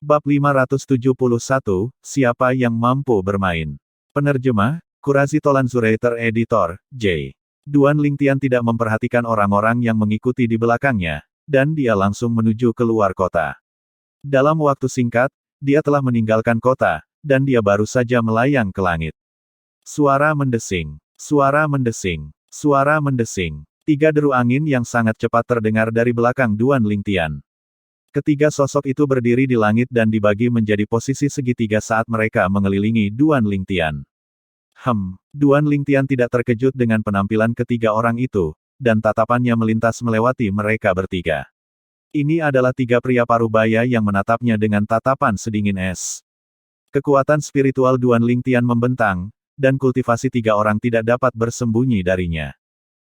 Bab 571, Siapa yang mampu bermain? Penerjemah, Kurasi Tolanzurator Editor, J. Duan Lingtian tidak memperhatikan orang-orang yang mengikuti di belakangnya, dan dia langsung menuju keluar kota. Dalam waktu singkat, dia telah meninggalkan kota, dan dia baru saja melayang ke langit. Suara mendesing, suara mendesing, suara mendesing. 3 deru angin yang sangat cepat terdengar dari belakang Duan Lingtian. Ketiga sosok itu berdiri di langit dan dibagi menjadi posisi segitiga saat mereka mengelilingi Duan Lingtian. Duan Lingtian tidak terkejut dengan penampilan ketiga orang itu, dan tatapannya melintas melewati mereka bertiga. Ini adalah 3 pria parubaya yang menatapnya dengan tatapan sedingin es. Kekuatan spiritual Duan Lingtian membentang, dan kultivasi 3 orang tidak dapat bersembunyi darinya.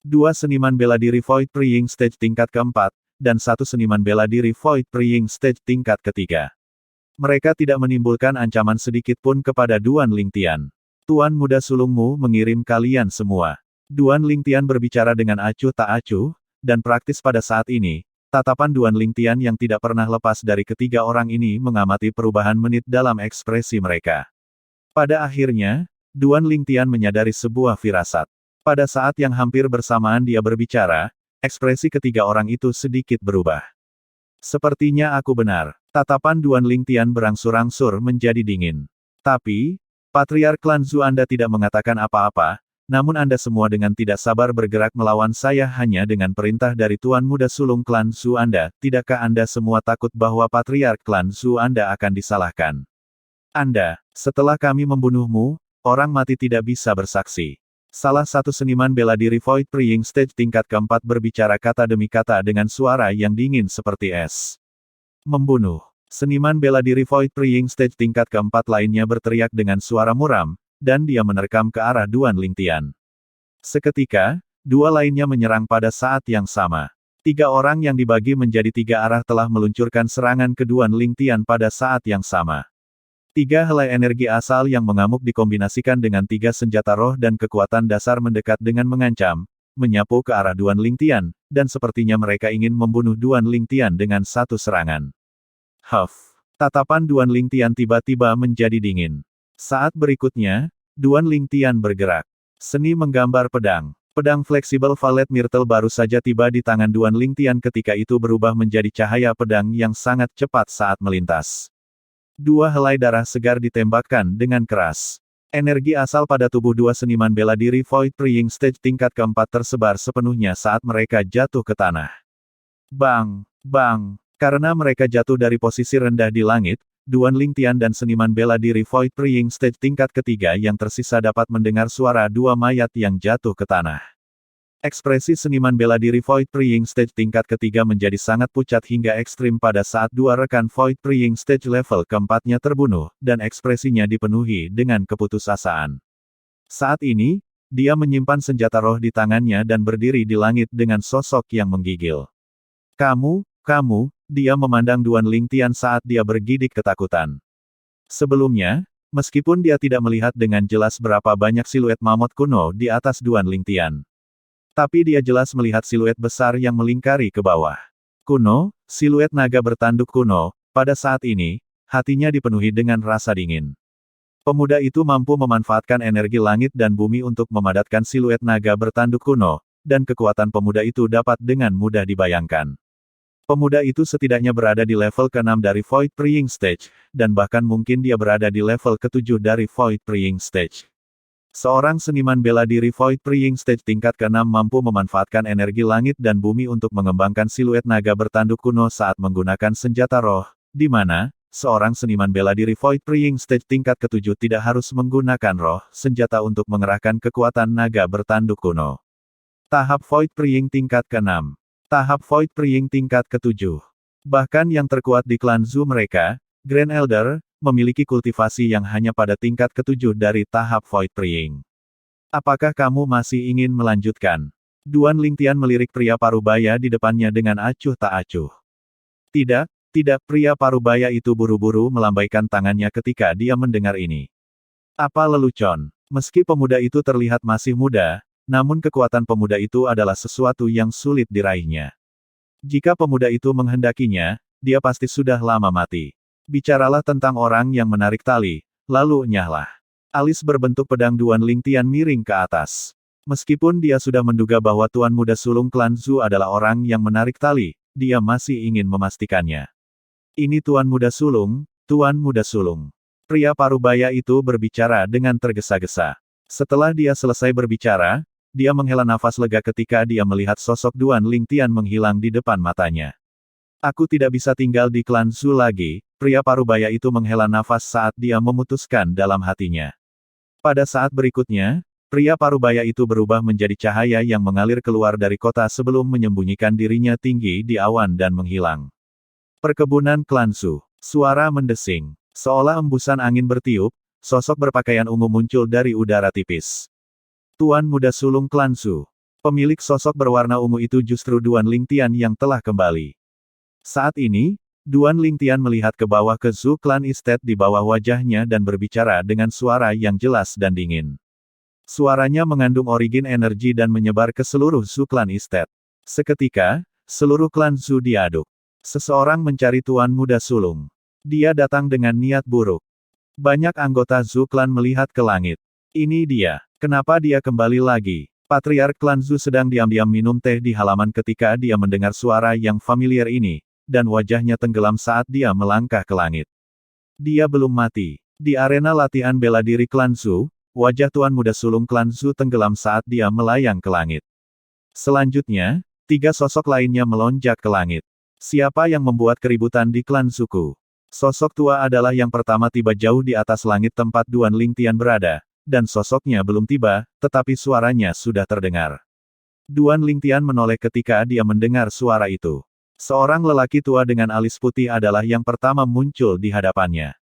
2 seniman bela diri Void Praying Stage tingkat keempat, dan 1 seniman bela diri Void Praying Stage tingkat ketiga. Mereka tidak menimbulkan ancaman sedikit pun kepada Duan Lingtian. Tuan Muda Sulungmu mengirim kalian semua. Duan Lingtian berbicara dengan acuh tak acuh, dan praktis pada saat ini, tatapan Duan Lingtian yang tidak pernah lepas dari ketiga orang ini mengamati perubahan menit dalam ekspresi mereka. Pada akhirnya, Duan Lingtian menyadari sebuah firasat. Pada saat yang hampir bersamaan dia berbicara, ekspresi ketiga orang itu sedikit berubah. Sepertinya aku benar. Tatapan Duan Lingtian berangsur-angsur menjadi dingin. Tapi, Patriark klan Zhu Anda tidak mengatakan apa-apa, namun Anda semua dengan tidak sabar bergerak melawan saya hanya dengan perintah dari Tuan Muda Sulung klan Zhu Anda. Tidakkah Anda semua takut bahwa Patriark klan Zhu Anda akan disalahkan? Anda, setelah kami membunuhmu, orang mati tidak bisa bersaksi. Salah satu seniman bela diri Void Praying Stage tingkat keempat berbicara kata demi kata dengan suara yang dingin seperti es. Membunuh. Seniman bela diri Void Praying Stage tingkat keempat lainnya berteriak dengan suara muram, dan dia menerkam ke arah Duan Lingtian. Seketika, 2 lainnya menyerang pada saat yang sama. 3 orang yang dibagi menjadi 3 arah telah meluncurkan serangan ke Duan Lingtian pada saat yang sama. 3 helai energi asal yang mengamuk dikombinasikan dengan 3 senjata roh dan kekuatan dasar mendekat dengan mengancam, menyapu ke arah Duan Lingtian, dan sepertinya mereka ingin membunuh Duan Lingtian dengan satu serangan. Tatapan Duan Lingtian tiba-tiba menjadi dingin. Saat berikutnya, Duan Lingtian bergerak. Seni menggambar pedang. Pedang fleksibel Valet Myrtle baru saja tiba di tangan Duan Lingtian ketika itu berubah menjadi cahaya pedang yang sangat cepat saat melintas. 2 helai darah segar ditembakkan dengan keras. Energi asal pada tubuh 2 seniman bela diri Void Praying Stage tingkat keempat tersebar sepenuhnya saat mereka jatuh ke tanah. Bang! Bang! Karena mereka jatuh dari posisi rendah di langit, Duan Lingtian dan seniman bela diri Void Praying Stage tingkat ketiga yang tersisa dapat mendengar suara 2 mayat yang jatuh ke tanah. Ekspresi seniman bela diri Void Praying Stage tingkat ketiga menjadi sangat pucat hingga ekstrim pada saat 2 rekan Void Praying Stage level keempatnya terbunuh, dan ekspresinya dipenuhi dengan keputusasaan. Saat ini, dia menyimpan senjata roh di tangannya dan berdiri di langit dengan sosok yang menggigil. Kamu, dia memandang Duan Lingtian saat dia bergidik ketakutan. Sebelumnya, meskipun dia tidak melihat dengan jelas berapa banyak siluet mamut kuno di atas Duan Lingtian. Tapi dia jelas melihat siluet besar yang melingkari ke bawah. Kuno, siluet naga bertanduk kuno, pada saat ini, hatinya dipenuhi dengan rasa dingin. Pemuda itu mampu memanfaatkan energi langit dan bumi untuk memadatkan siluet naga bertanduk kuno, dan kekuatan pemuda itu dapat dengan mudah dibayangkan. Pemuda itu setidaknya berada di level ke-6 dari Void Praying Stage, dan bahkan mungkin dia berada di level ke-7 dari Void Praying Stage. Seorang seniman bela diri Void Praying Stage tingkat ke-6 mampu memanfaatkan energi langit dan bumi untuk mengembangkan siluet naga bertanduk kuno saat menggunakan senjata roh, di mana, seorang seniman bela diri Void Praying Stage tingkat ke-7 tidak harus menggunakan roh, senjata untuk mengerahkan kekuatan naga bertanduk kuno. Tahap Void Praying tingkat ke-6. Tahap Void Praying tingkat ke-7. Bahkan yang terkuat di klan Zhu mereka, Grand Elder, memiliki kultivasi yang hanya pada tingkat ke-7 dari tahap Void Praying. Apakah kamu masih ingin melanjutkan? Duan Lingtian melirik pria parubaya di depannya dengan acuh tak acuh. Tidak, pria parubaya itu buru-buru melambaikan tangannya ketika dia mendengar ini. Apa lelucon? Meski pemuda itu terlihat masih muda, namun kekuatan pemuda itu adalah sesuatu yang sulit diraihnya. Jika pemuda itu menghendakinya, dia pasti sudah lama mati. Bicaralah tentang orang yang menarik tali, lalu enyahlah. Alis berbentuk pedang Duan Lingtian miring ke atas. Meskipun dia sudah menduga bahwa Tuan Muda Sulung klan Zhu adalah orang yang menarik tali, dia masih ingin memastikannya. Ini Tuan Muda Sulung, Tuan Muda Sulung. Pria parubaya itu berbicara dengan tergesa-gesa. Setelah dia selesai berbicara, dia menghela nafas lega ketika dia melihat sosok Duan Lingtian menghilang di depan matanya. Aku tidak bisa tinggal di klan Zhu lagi, pria parubaya itu menghela nafas saat dia memutuskan dalam hatinya. Pada saat berikutnya, pria parubaya itu berubah menjadi cahaya yang mengalir keluar dari kota sebelum menyembunyikan dirinya tinggi di awan dan menghilang. Perkebunan klan Zhu. Suara mendesing. Seolah embusan angin bertiup, sosok berpakaian ungu muncul dari udara tipis. Tuan Muda Sulung klan Zhu. Pemilik sosok berwarna ungu itu justru Duan Lingtian yang telah kembali. Saat ini, Duan Lingtian melihat ke bawah ke Zhu Clan Estate di bawah wajahnya dan berbicara dengan suara yang jelas dan dingin. Suaranya mengandung origin energi dan menyebar ke seluruh Zhu Clan Estate. Seketika, seluruh klan Zhu diaduk. Seseorang mencari Tuan Muda Sulung. Dia datang dengan niat buruk. Banyak anggota Zhu Clan melihat ke langit. Ini dia. Kenapa dia kembali lagi? Patriark klan Zhu sedang diam-diam minum teh di halaman ketika dia mendengar suara yang familiar ini, dan wajahnya tenggelam saat dia melangkah ke langit. Dia belum mati. Di arena latihan bela diri klan Zhu, wajah Tuan Muda Sulung klan Zhu tenggelam saat dia melayang ke langit. Selanjutnya, 3 sosok lainnya melonjak ke langit. Siapa yang membuat keributan di klan Zuku? Sosok tua adalah yang pertama tiba jauh di atas langit tempat Duan Lingtian berada, dan sosoknya belum tiba, tetapi suaranya sudah terdengar. Duan Lingtian menoleh ketika dia mendengar suara itu. Seorang lelaki tua dengan alis putih adalah yang pertama muncul di hadapannya.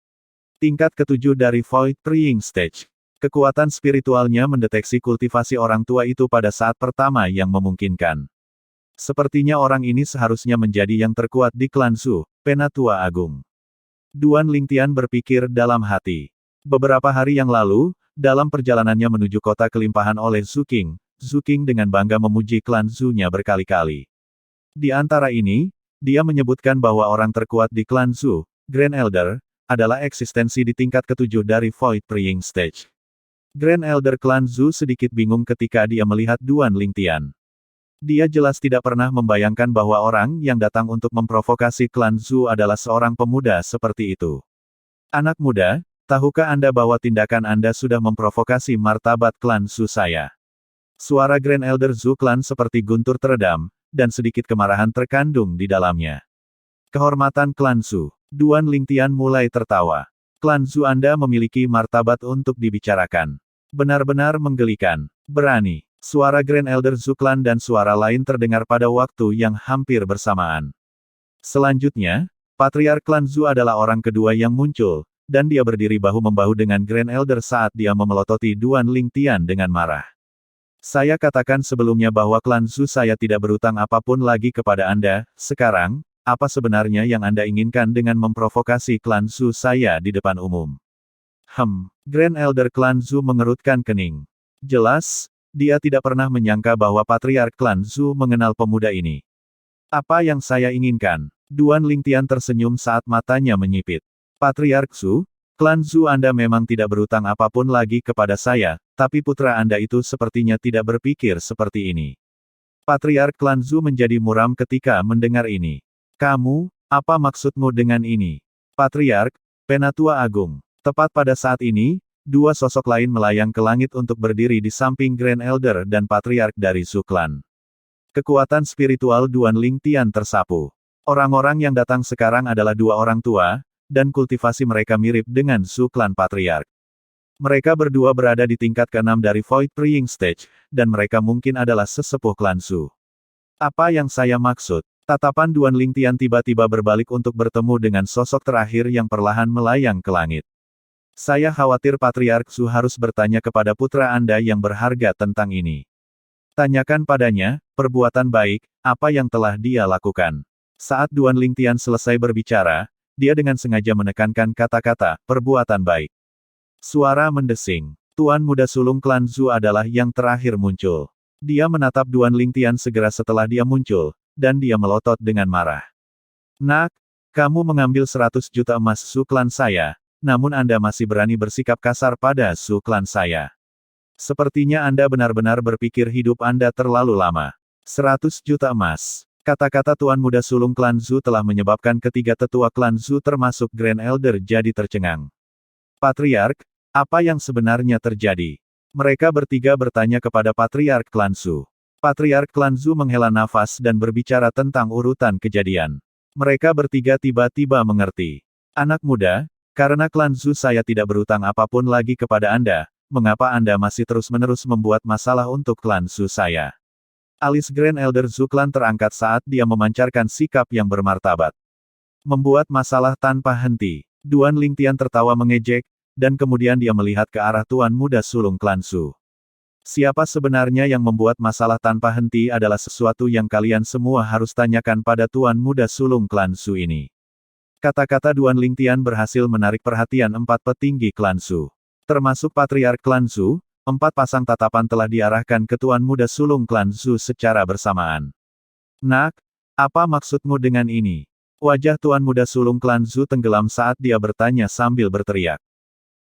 Tingkat ke-7 dari Void Praying Stage. Kekuatan spiritualnya mendeteksi kultivasi orang tua itu pada saat pertama yang memungkinkan. Sepertinya orang ini seharusnya menjadi yang terkuat di klan Zhu, Penatua Agung. Duan Lingtian berpikir dalam hati. Beberapa hari yang lalu, dalam perjalanannya menuju kota kelimpahan oleh Zhu King dengan bangga memuji klan Zhu-nya berkali-kali. Di antara ini, dia menyebutkan bahwa orang terkuat di klan Zhu, Grand Elder, adalah eksistensi di tingkat ke-7 dari Void Praying Stage. Grand Elder klan Zhu sedikit bingung ketika dia melihat Duan Lingtian. Dia jelas tidak pernah membayangkan bahwa orang yang datang untuk memprovokasi klan Zhu adalah seorang pemuda seperti itu. Anak muda, tahukah Anda bahwa tindakan Anda sudah memprovokasi martabat klan Zhu saya? Suara Grand Elder Zhu Clan seperti guntur teredam, dan sedikit kemarahan terkandung di dalamnya. Kehormatan klan Zhu. Duan Lingtian mulai tertawa. Klan Zhu Anda memiliki martabat untuk dibicarakan. Benar-benar menggelikan. Berani. Suara Grand Elder Zhu Clan dan suara lain terdengar pada waktu yang hampir bersamaan. Selanjutnya, Patriark klan Zhu adalah orang kedua yang muncul, dan dia berdiri bahu-membahu dengan Grand Elder saat dia memelototi Duan Lingtian dengan marah. Saya katakan sebelumnya bahwa klan Zhu saya tidak berutang apapun lagi kepada Anda, sekarang, apa sebenarnya yang Anda inginkan dengan memprovokasi klan Zhu saya di depan umum? Grand Elder klan Zhu mengerutkan kening. Jelas, dia tidak pernah menyangka bahwa Patriark klan Zhu mengenal pemuda ini. Apa yang saya inginkan? Duan Lingtian tersenyum saat matanya menyipit. Patriark Zhu, klan Zhu Anda memang tidak berutang apapun lagi kepada saya, tapi putra Anda itu sepertinya tidak berpikir seperti ini. Patriark klan Zhu menjadi muram ketika mendengar ini. Kamu, apa maksudmu dengan ini? Patriark, Penatua Agung. Tepat pada saat ini, 2 sosok lain melayang ke langit untuk berdiri di samping Grand Elder dan Patriark dari Zhu Clan. Kekuatan spiritual Duan Lingtian tersapu. Orang-orang yang datang sekarang adalah 2 orang tua, dan kultivasi mereka mirip dengan Zhu Clan Patriark. Mereka berdua berada di tingkat ke-6 dari Void Praying Stage, dan mereka mungkin adalah sesepuh klan Zhu. Apa yang saya maksud? Tatapan Duan Lingtian tiba-tiba berbalik untuk bertemu dengan sosok terakhir yang perlahan melayang ke langit. Saya khawatir Patriark Zhu harus bertanya kepada putra Anda yang berharga tentang ini. Tanyakan padanya, perbuatan baik, apa yang telah dia lakukan. Saat Duan Lingtian selesai berbicara, dia dengan sengaja menekankan kata-kata, perbuatan baik. Suara mendesing. Tuan Muda Sulung klan Zhu adalah yang terakhir muncul. Dia menatap Duan Lingtian segera setelah dia muncul, dan dia melotot dengan marah. Nak, Kamu mengambil 100 juta emas Su klan saya, namun Anda masih berani bersikap kasar pada Su klan saya. Sepertinya Anda benar-benar berpikir hidup Anda terlalu lama. 100 juta emas. Kata-kata Tuan Muda Sulung klan Zhu telah menyebabkan ketiga tetua klan Zhu termasuk Grand Elder jadi tercengang. Patriark, apa yang sebenarnya terjadi? Mereka bertiga bertanya kepada Patriark klan Zhu. Patriark klan Zhu menghela nafas dan berbicara tentang urutan kejadian. Mereka bertiga tiba-tiba mengerti. Anak muda, karena klan Zhu saya tidak berutang apapun lagi kepada Anda, mengapa Anda masih terus-menerus membuat masalah untuk klan Zhu saya? Alis Grand Elder Zhu klan terangkat saat dia memancarkan sikap yang bermartabat. Membuat masalah tanpa henti. Duan Lingtian tertawa mengejek, dan kemudian dia melihat ke arah Tuan Muda Sulung klan Zhu. Siapa sebenarnya yang membuat masalah tanpa henti adalah sesuatu yang kalian semua harus tanyakan pada Tuan Muda Sulung klan Zhu ini. Kata-kata Duan Lingtian berhasil menarik perhatian 4 petinggi klan Zhu. Termasuk Patriark klan Zhu, 4 pasang tatapan telah diarahkan ke Tuan Muda Sulung klan Zhu secara bersamaan. Nak, apa maksudmu dengan ini? Wajah Tuan Muda Sulung klan Zhu tenggelam saat dia bertanya sambil berteriak.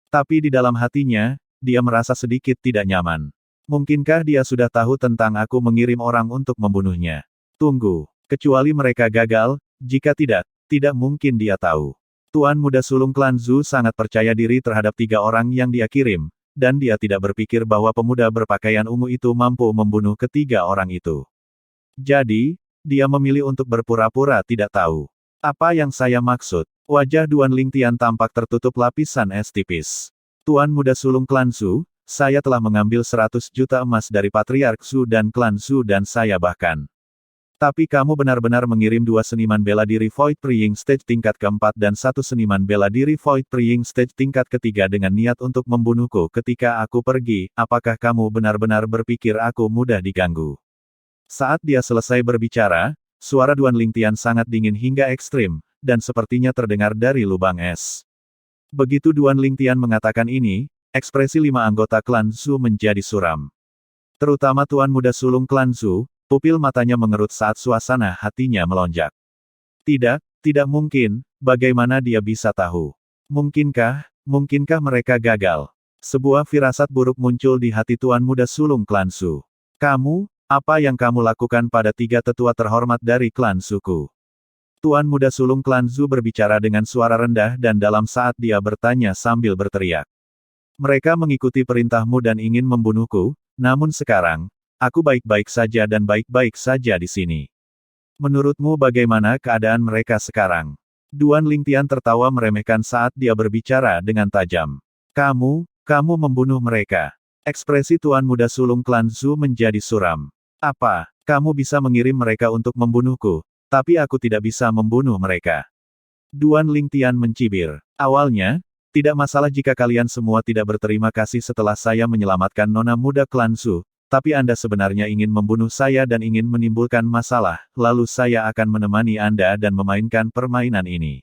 Tapi di dalam hatinya, dia merasa sedikit tidak nyaman. Mungkinkah dia sudah tahu tentang aku mengirim orang untuk membunuhnya? Tunggu, kecuali mereka gagal, jika tidak, tidak mungkin dia tahu. Tuan Muda Sulung klan Zhu sangat percaya diri terhadap 3 orang yang dia kirim, dan dia tidak berpikir bahwa pemuda berpakaian ungu itu mampu membunuh ketiga orang itu. Jadi, dia memilih untuk berpura-pura tidak tahu. Apa yang saya maksud? Wajah Duan Lingtian tampak tertutup lapisan es tipis. Tuan Muda Sulung klan Zhu, saya telah mengambil 100 juta emas dari Patriark Zhu dan klan Zhu dan saya bahkan. Tapi kamu benar-benar mengirim 2 seniman bela diri Void Praying Stage tingkat keempat dan 1 seniman bela diri Void Praying Stage tingkat ketiga dengan niat untuk membunuhku ketika aku pergi, apakah kamu benar-benar berpikir aku mudah diganggu? Saat dia selesai berbicara, suara Duan Lingtian sangat dingin hingga ekstrim, dan sepertinya terdengar dari lubang es. Begitu Duan Lingtian mengatakan ini, ekspresi 5 anggota klan Zhu menjadi suram. Terutama Tuan Muda Sulung klan Zhu, pupil matanya mengerut saat suasana hatinya melonjak. Tidak mungkin, bagaimana dia bisa tahu? Mungkinkah mereka gagal? Sebuah firasat buruk muncul di hati Tuan Muda Sulung klan Zhu. Apa yang kamu lakukan pada 3 tetua terhormat dari klan Zhuku? Tuan Muda Sulung klan Zhu berbicara dengan suara rendah dan dalam saat dia bertanya sambil berteriak. Mereka mengikuti perintahmu dan ingin membunuhku, namun sekarang, aku baik-baik saja dan baik-baik saja di sini. Menurutmu bagaimana keadaan mereka sekarang? Duan Lingtian tertawa meremehkan saat dia berbicara dengan tajam. Kamu membunuh mereka. Ekspresi Tuan Muda Sulung klan Zhu menjadi suram. Apa, kamu bisa mengirim mereka untuk membunuhku, tapi aku tidak bisa membunuh mereka. Duan Lingtian mencibir. Awalnya, tidak masalah jika kalian semua tidak berterima kasih setelah saya menyelamatkan nona muda klan Zhu, tapi Anda sebenarnya ingin membunuh saya dan ingin menimbulkan masalah, lalu saya akan menemani Anda dan memainkan permainan ini.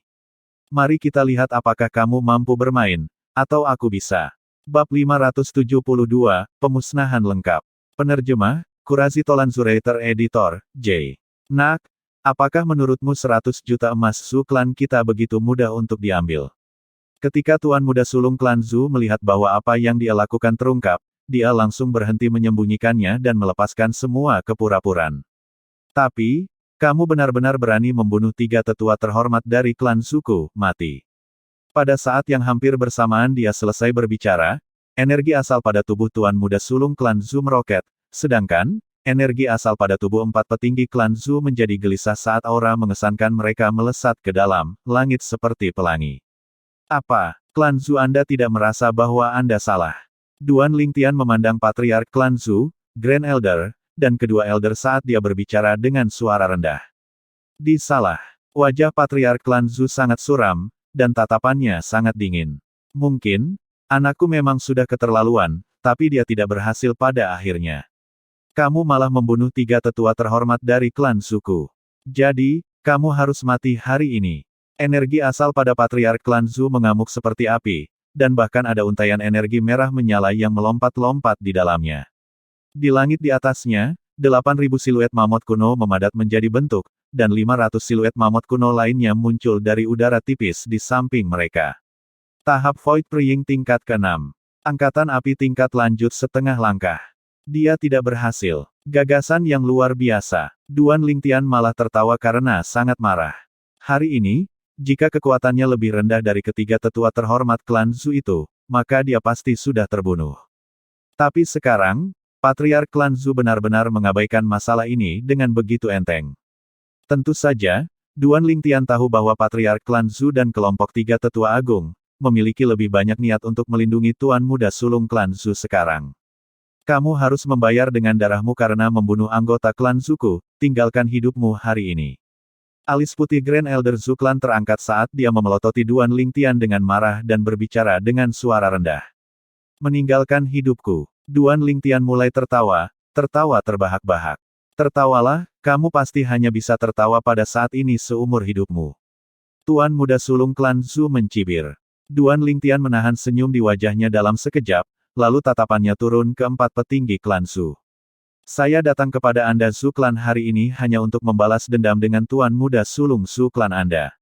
Mari kita lihat apakah kamu mampu bermain, atau aku bisa. Bab 572, Pemusnahan Lengkap. Penerjemah, Qurazi Tolan Zurater Editor, J. Nak, apakah menurutmu 100 juta emas Zhu klan kita begitu mudah untuk diambil? Ketika Tuan Muda Sulung klan Zhu melihat bahwa apa yang dia lakukan terungkap, dia langsung berhenti menyembunyikannya dan melepaskan semua kepura-puraan. Tapi, kamu benar-benar berani membunuh 3 tetua terhormat dari klan Zhuku, mati. Pada saat yang hampir bersamaan dia selesai berbicara, energi asal pada tubuh Tuan Muda Sulung klan Zhu meroket, sedangkan, energi asal pada tubuh 4 petinggi klan Zhu menjadi gelisah saat aura mengesankan mereka melesat ke dalam langit seperti pelangi. Apa, klan Zhu Anda tidak merasa bahwa Anda salah? Duan Lingtian memandang Patriark klan Zhu, Grand Elder, dan kedua Elder saat dia berbicara dengan suara rendah. Disalah. Wajah Patriark klan Zhu sangat suram, dan tatapannya sangat dingin. Mungkin, anakku memang sudah keterlaluan, tapi dia tidak berhasil pada akhirnya. Kamu malah membunuh 3 tetua terhormat dari klan Zhuku. Jadi, kamu harus mati hari ini. Energi asal pada Patriark klan Zhu mengamuk seperti api, dan bahkan ada untaian energi merah menyala yang melompat-lompat di dalamnya. Di langit di atasnya, 8.000 siluet mamut kuno memadat menjadi bentuk, dan 500 siluet mamut kuno lainnya muncul dari udara tipis di samping mereka. Tahap Void Praying tingkat ke-6. Angkatan api tingkat lanjut setengah langkah. Dia tidak berhasil. Gagasan yang luar biasa. Duan Lingtian malah tertawa karena sangat marah. Hari ini, jika kekuatannya lebih rendah dari ketiga tetua terhormat klan Zhu itu, maka dia pasti sudah terbunuh. Tapi sekarang, Patriark klan Zhu benar-benar mengabaikan masalah ini dengan begitu enteng. Tentu saja, Duan Lingtian tahu bahwa Patriark klan Zhu dan kelompok tiga tetua agung, memiliki lebih banyak niat untuk melindungi Tuan Muda Sulung klan Zhu sekarang. Kamu harus membayar dengan darahmu karena membunuh anggota klan Zuku, tinggalkan hidupmu hari ini. Alis putih Grand Elder Zhu Clan terangkat saat dia memelototi Duan Lingtian dengan marah dan berbicara dengan suara rendah. Meninggalkan hidupku. Duan Lingtian mulai tertawa terbahak-bahak. Tertawalah, kamu pasti hanya bisa tertawa pada saat ini seumur hidupmu. Tuan Muda Sulung klan Zhu mencibir. Duan Lingtian menahan senyum di wajahnya dalam sekejap, lalu tatapannya turun ke 4 petinggi klan Zhu. Saya datang kepada Anda Zhu Clan hari ini hanya untuk membalas dendam dengan Tuan Muda Sulung Zhu Clan Anda.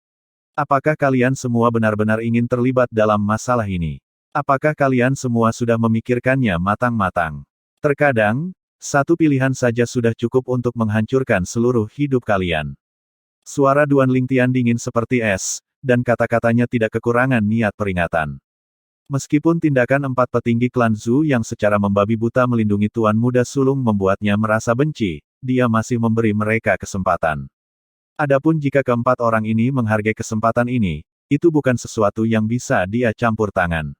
Apakah kalian semua benar-benar ingin terlibat dalam masalah ini? Apakah kalian semua sudah memikirkannya matang-matang? Terkadang, satu pilihan saja sudah cukup untuk menghancurkan seluruh hidup kalian. Suara Duan Lingtian dingin seperti es, dan kata-katanya tidak kekurangan niat peringatan. Meskipun tindakan 4 petinggi klan Zhu yang secara membabi buta melindungi Tuan Muda Sulung membuatnya merasa benci, dia masih memberi mereka kesempatan. Adapun jika keempat orang ini menghargai kesempatan ini, itu bukan sesuatu yang bisa dia campur tangan.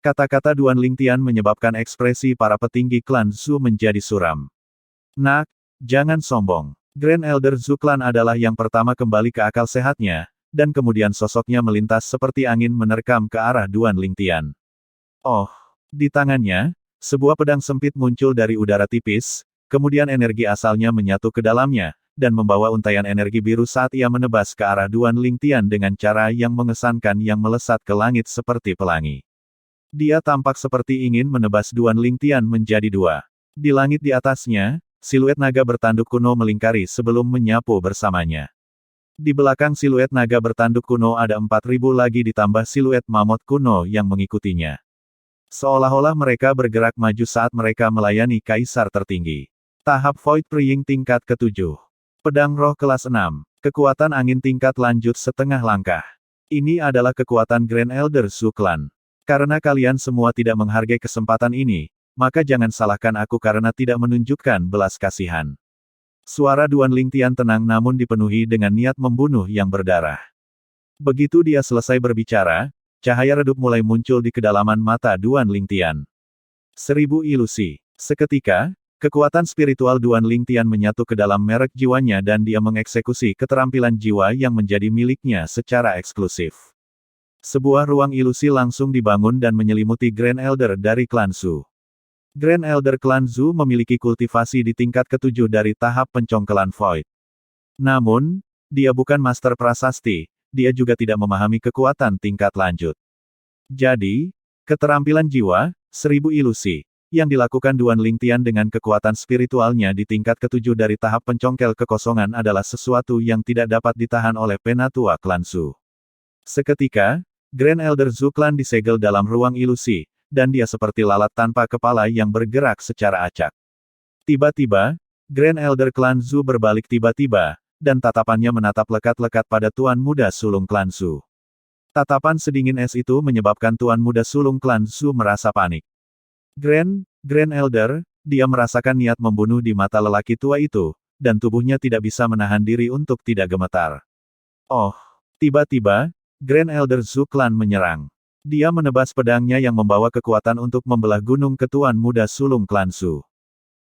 Kata-kata Duan Lingtian menyebabkan ekspresi para petinggi klan Zhu menjadi suram. Nak, jangan sombong. Grand Elder Zhu Clan adalah yang pertama kembali ke akal sehatnya, dan kemudian sosoknya melintas seperti angin menerkam ke arah Duan Lingtian. Oh, di tangannya, sebuah pedang sempit muncul dari udara tipis, kemudian energi asalnya menyatu ke dalamnya, dan membawa untaian energi biru saat ia menebas ke arah Duan Lingtian dengan cara yang mengesankan yang melesat ke langit seperti pelangi. Dia tampak seperti ingin menebas Duan Lingtian menjadi dua. Di langit di atasnya, siluet naga bertanduk kuno melingkari sebelum menyapu bersamanya. Di belakang siluet naga bertanduk kuno ada 4.000 lagi ditambah siluet mamut kuno yang mengikutinya. Seolah-olah mereka bergerak maju saat mereka melayani kaisar tertinggi. Tahap Void Praying tingkat ke-7. Pedang roh kelas 6. Kekuatan angin tingkat lanjut setengah langkah. Ini adalah kekuatan Grand Elder Zhu Clan. Karena kalian semua tidak menghargai kesempatan ini, maka jangan salahkan aku karena tidak menunjukkan belas kasihan. Suara Duan Lingtian tenang namun dipenuhi dengan niat membunuh yang berdarah. Begitu dia selesai berbicara, cahaya redup mulai muncul di kedalaman mata Duan Lingtian. 1000 ilusi. Seketika, kekuatan spiritual Duan Lingtian menyatu ke dalam merek jiwanya dan dia mengeksekusi keterampilan jiwa yang menjadi miliknya secara eksklusif. Sebuah ruang ilusi langsung dibangun dan menyelimuti Grand Elder dari klan Zhu. Grand Elder klan Zhu memiliki kultivasi di tingkat ke-7 dari tahap pencongkelan Void. Namun, dia bukan master prasasti, dia juga tidak memahami kekuatan tingkat lanjut. Jadi, keterampilan jiwa, 1000 ilusi, yang dilakukan Duan Lingtian dengan kekuatan spiritualnya di tingkat ke-7 dari tahap pencongkel kekosongan adalah sesuatu yang tidak dapat ditahan oleh penatua klan Zhu. Seketika, Grand Elder Zhu Clan disegel dalam ruang ilusi, dan dia seperti lalat tanpa kepala yang bergerak secara acak. Tiba-tiba, Grand Elder Clan Zhu berbalik tiba-tiba, dan tatapannya menatap lekat-lekat pada Tuan Muda Sulung Clan Zhu. Tatapan sedingin es itu menyebabkan Tuan Muda Sulung Clan Zhu merasa panik. Grand Elder, dia merasakan niat membunuh di mata lelaki tua itu, dan tubuhnya tidak bisa menahan diri untuk tidak gemetar. Oh, tiba-tiba, Grand Elder Zhu Clan menyerang. Dia menebas pedangnya yang membawa kekuatan untuk membelah gunung ketuan Muda Sulung Clan Zhu.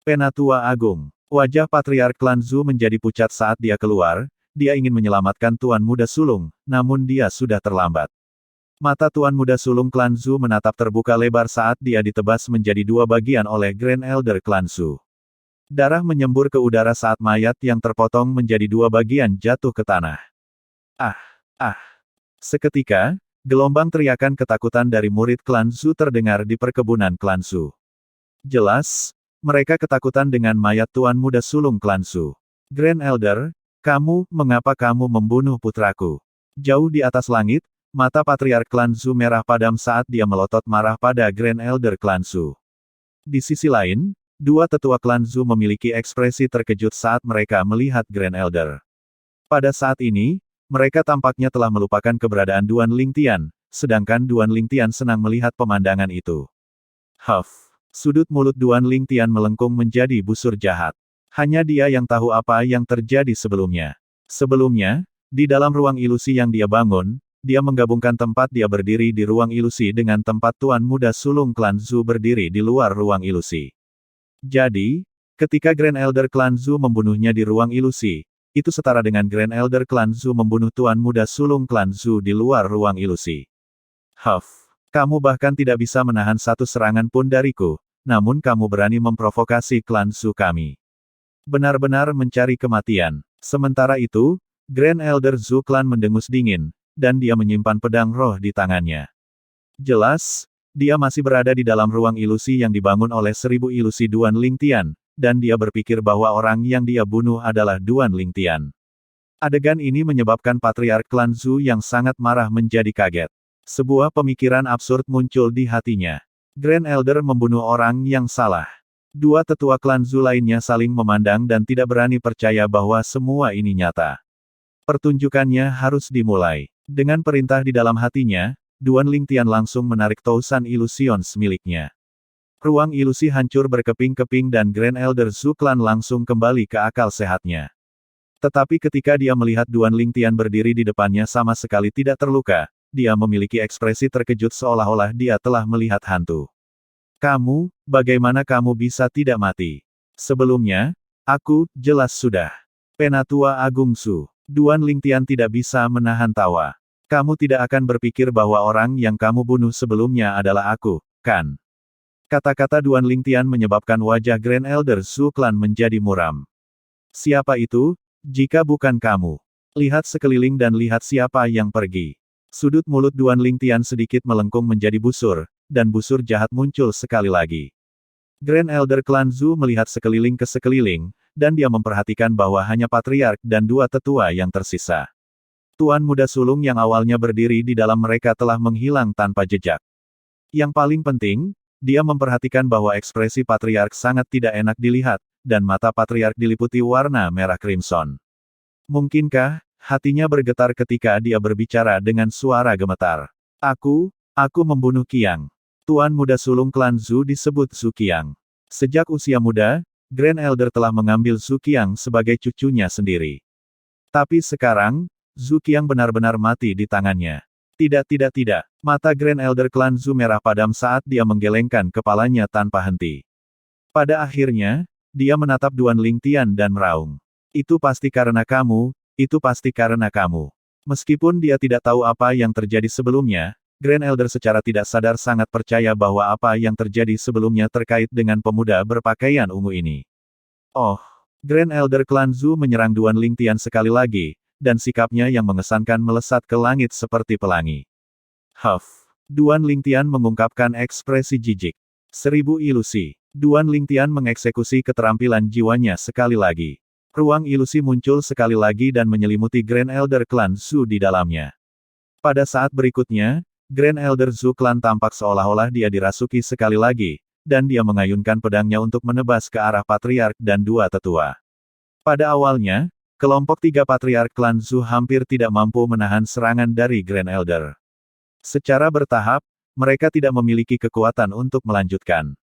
Penatua Agung. Wajah Patriark Klan Zhu menjadi pucat saat dia keluar, dia ingin menyelamatkan Tuan Muda Sulung, namun dia sudah terlambat. Mata Tuan Muda Sulung Clan Zhu menatap terbuka lebar saat dia ditebas menjadi dua bagian oleh Grand Elder Clan Zhu. Darah menyembur ke udara saat mayat yang terpotong menjadi dua bagian jatuh ke tanah. Ah! Seketika, gelombang teriakan ketakutan dari murid klan Zhu terdengar di perkebunan klan Zhu. Jelas, Mereka ketakutan dengan mayat Tuan Muda Sulung klan Su. Grand Elder, mengapa kamu membunuh putraku? Jauh di atas langit, mata Patriark klan Su merah padam saat dia melotot marah pada Grand Elder klan Su. Di sisi lain, dua tetua klan Su memiliki ekspresi terkejut saat mereka melihat Grand Elder. Pada saat ini, mereka tampaknya telah melupakan keberadaan Duan Lingtian, sedangkan Duan Lingtian senang melihat pemandangan itu. Huff. Sudut mulut Duan Lingtian melengkung menjadi busur jahat. Hanya dia yang tahu apa yang terjadi sebelumnya. Sebelumnya, di dalam ruang ilusi yang dia bangun, dia menggabungkan tempat dia berdiri di ruang ilusi dengan tempat Tuan Muda Sulung klan Zu berdiri di luar ruang ilusi. Jadi, ketika Grand Elder klan Zu membunuhnya di ruang ilusi, itu setara dengan Grand Elder klan Zu membunuh Tuan Muda Sulung klan Zu di luar ruang ilusi. Huff. Kamu bahkan tidak bisa menahan satu serangan pun dariku, namun kamu berani memprovokasi klan Su kami. Benar-benar mencari kematian. Sementara itu, Grand Elder Zu klan mendengus dingin, dan dia menyimpan pedang roh di tangannya. Jelas, dia masih berada di dalam ruang ilusi yang dibangun oleh 1000 ilusi Duan Lingtian, dan dia berpikir bahwa orang yang dia bunuh adalah Duan Lingtian. Adegan ini menyebabkan Patriark klan Zu yang sangat marah menjadi kaget. Sebuah pemikiran absurd muncul di hatinya. Grand Elder membunuh orang yang salah. Dua tetua klan Zu lainnya saling memandang dan tidak berani percaya bahwa semua ini nyata. Pertunjukannya harus dimulai. Dengan perintah di dalam hatinya, Duan Lingtian langsung menarik Tousan Illusions miliknya. Ruang ilusi hancur berkeping-keping dan Grand Elder Zu klan langsung kembali ke akal sehatnya. Tetapi ketika dia melihat Duan Lingtian berdiri di depannya sama sekali tidak terluka, dia memiliki ekspresi terkejut seolah-olah dia telah melihat hantu. Bagaimana kamu bisa tidak mati? Sebelumnya, jelas sudah. Penatua Agung Su. Duan Lingtian tidak bisa menahan tawa. Kamu tidak akan berpikir bahwa orang yang kamu bunuh sebelumnya adalah aku, kan? Kata-kata Duan Lingtian menyebabkan wajah Grand Elder Su klan menjadi muram. Siapa itu, jika bukan kamu? Lihat sekeliling dan lihat siapa yang pergi. Sudut mulut Duan Lingtian sedikit melengkung menjadi busur, dan busur jahat muncul sekali lagi. Grand Elder klan Zu melihat sekeliling ke sekeliling, dan dia memperhatikan bahwa hanya Patriark dan dua tetua yang tersisa. Tuan Muda Sulung yang awalnya berdiri di dalam mereka telah menghilang tanpa jejak. Yang paling penting, dia memperhatikan bahwa ekspresi Patriark sangat tidak enak dilihat, dan mata Patriark diliputi warna merah crimson. Mungkinkah hatinya bergetar ketika dia berbicara dengan suara gemetar. Aku membunuh Qiang. Tuan Muda Sulung klan Zu disebut Zu Qiang. Sejak usia muda, Grand Elder telah mengambil Zu Qiang sebagai cucunya sendiri. Tapi sekarang, Zu Qiang benar-benar mati di tangannya. Tidak. Mata Grand Elder klan Zu merah padam saat dia menggelengkan kepalanya tanpa henti. Pada akhirnya, dia menatap Duan Lingtian dan meraung. Itu pasti karena kamu. Meskipun dia tidak tahu apa yang terjadi sebelumnya, Grand Elder secara tidak sadar sangat percaya bahwa apa yang terjadi sebelumnya terkait dengan pemuda berpakaian ungu ini. Grand Elder klan Zu menyerang Duan Lingtian sekali lagi, dan sikapnya yang mengesankan melesat ke langit seperti pelangi. Huff. Duan Lingtian mengungkapkan ekspresi jijik. 1000 ilusi. Duan Lingtian mengeksekusi keterampilan jiwanya sekali lagi. Ruang ilusi muncul sekali lagi dan menyelimuti Grand Elder klan Zu di dalamnya. Pada saat berikutnya, Grand Elder Zu klan tampak seolah-olah dia dirasuki sekali lagi, dan dia mengayunkan pedangnya untuk menebas ke arah Patriark dan dua tetua. Pada awalnya, kelompok 3 Patriark klan Zu hampir tidak mampu menahan serangan dari Grand Elder. Secara bertahap, mereka tidak memiliki kekuatan untuk melanjutkan.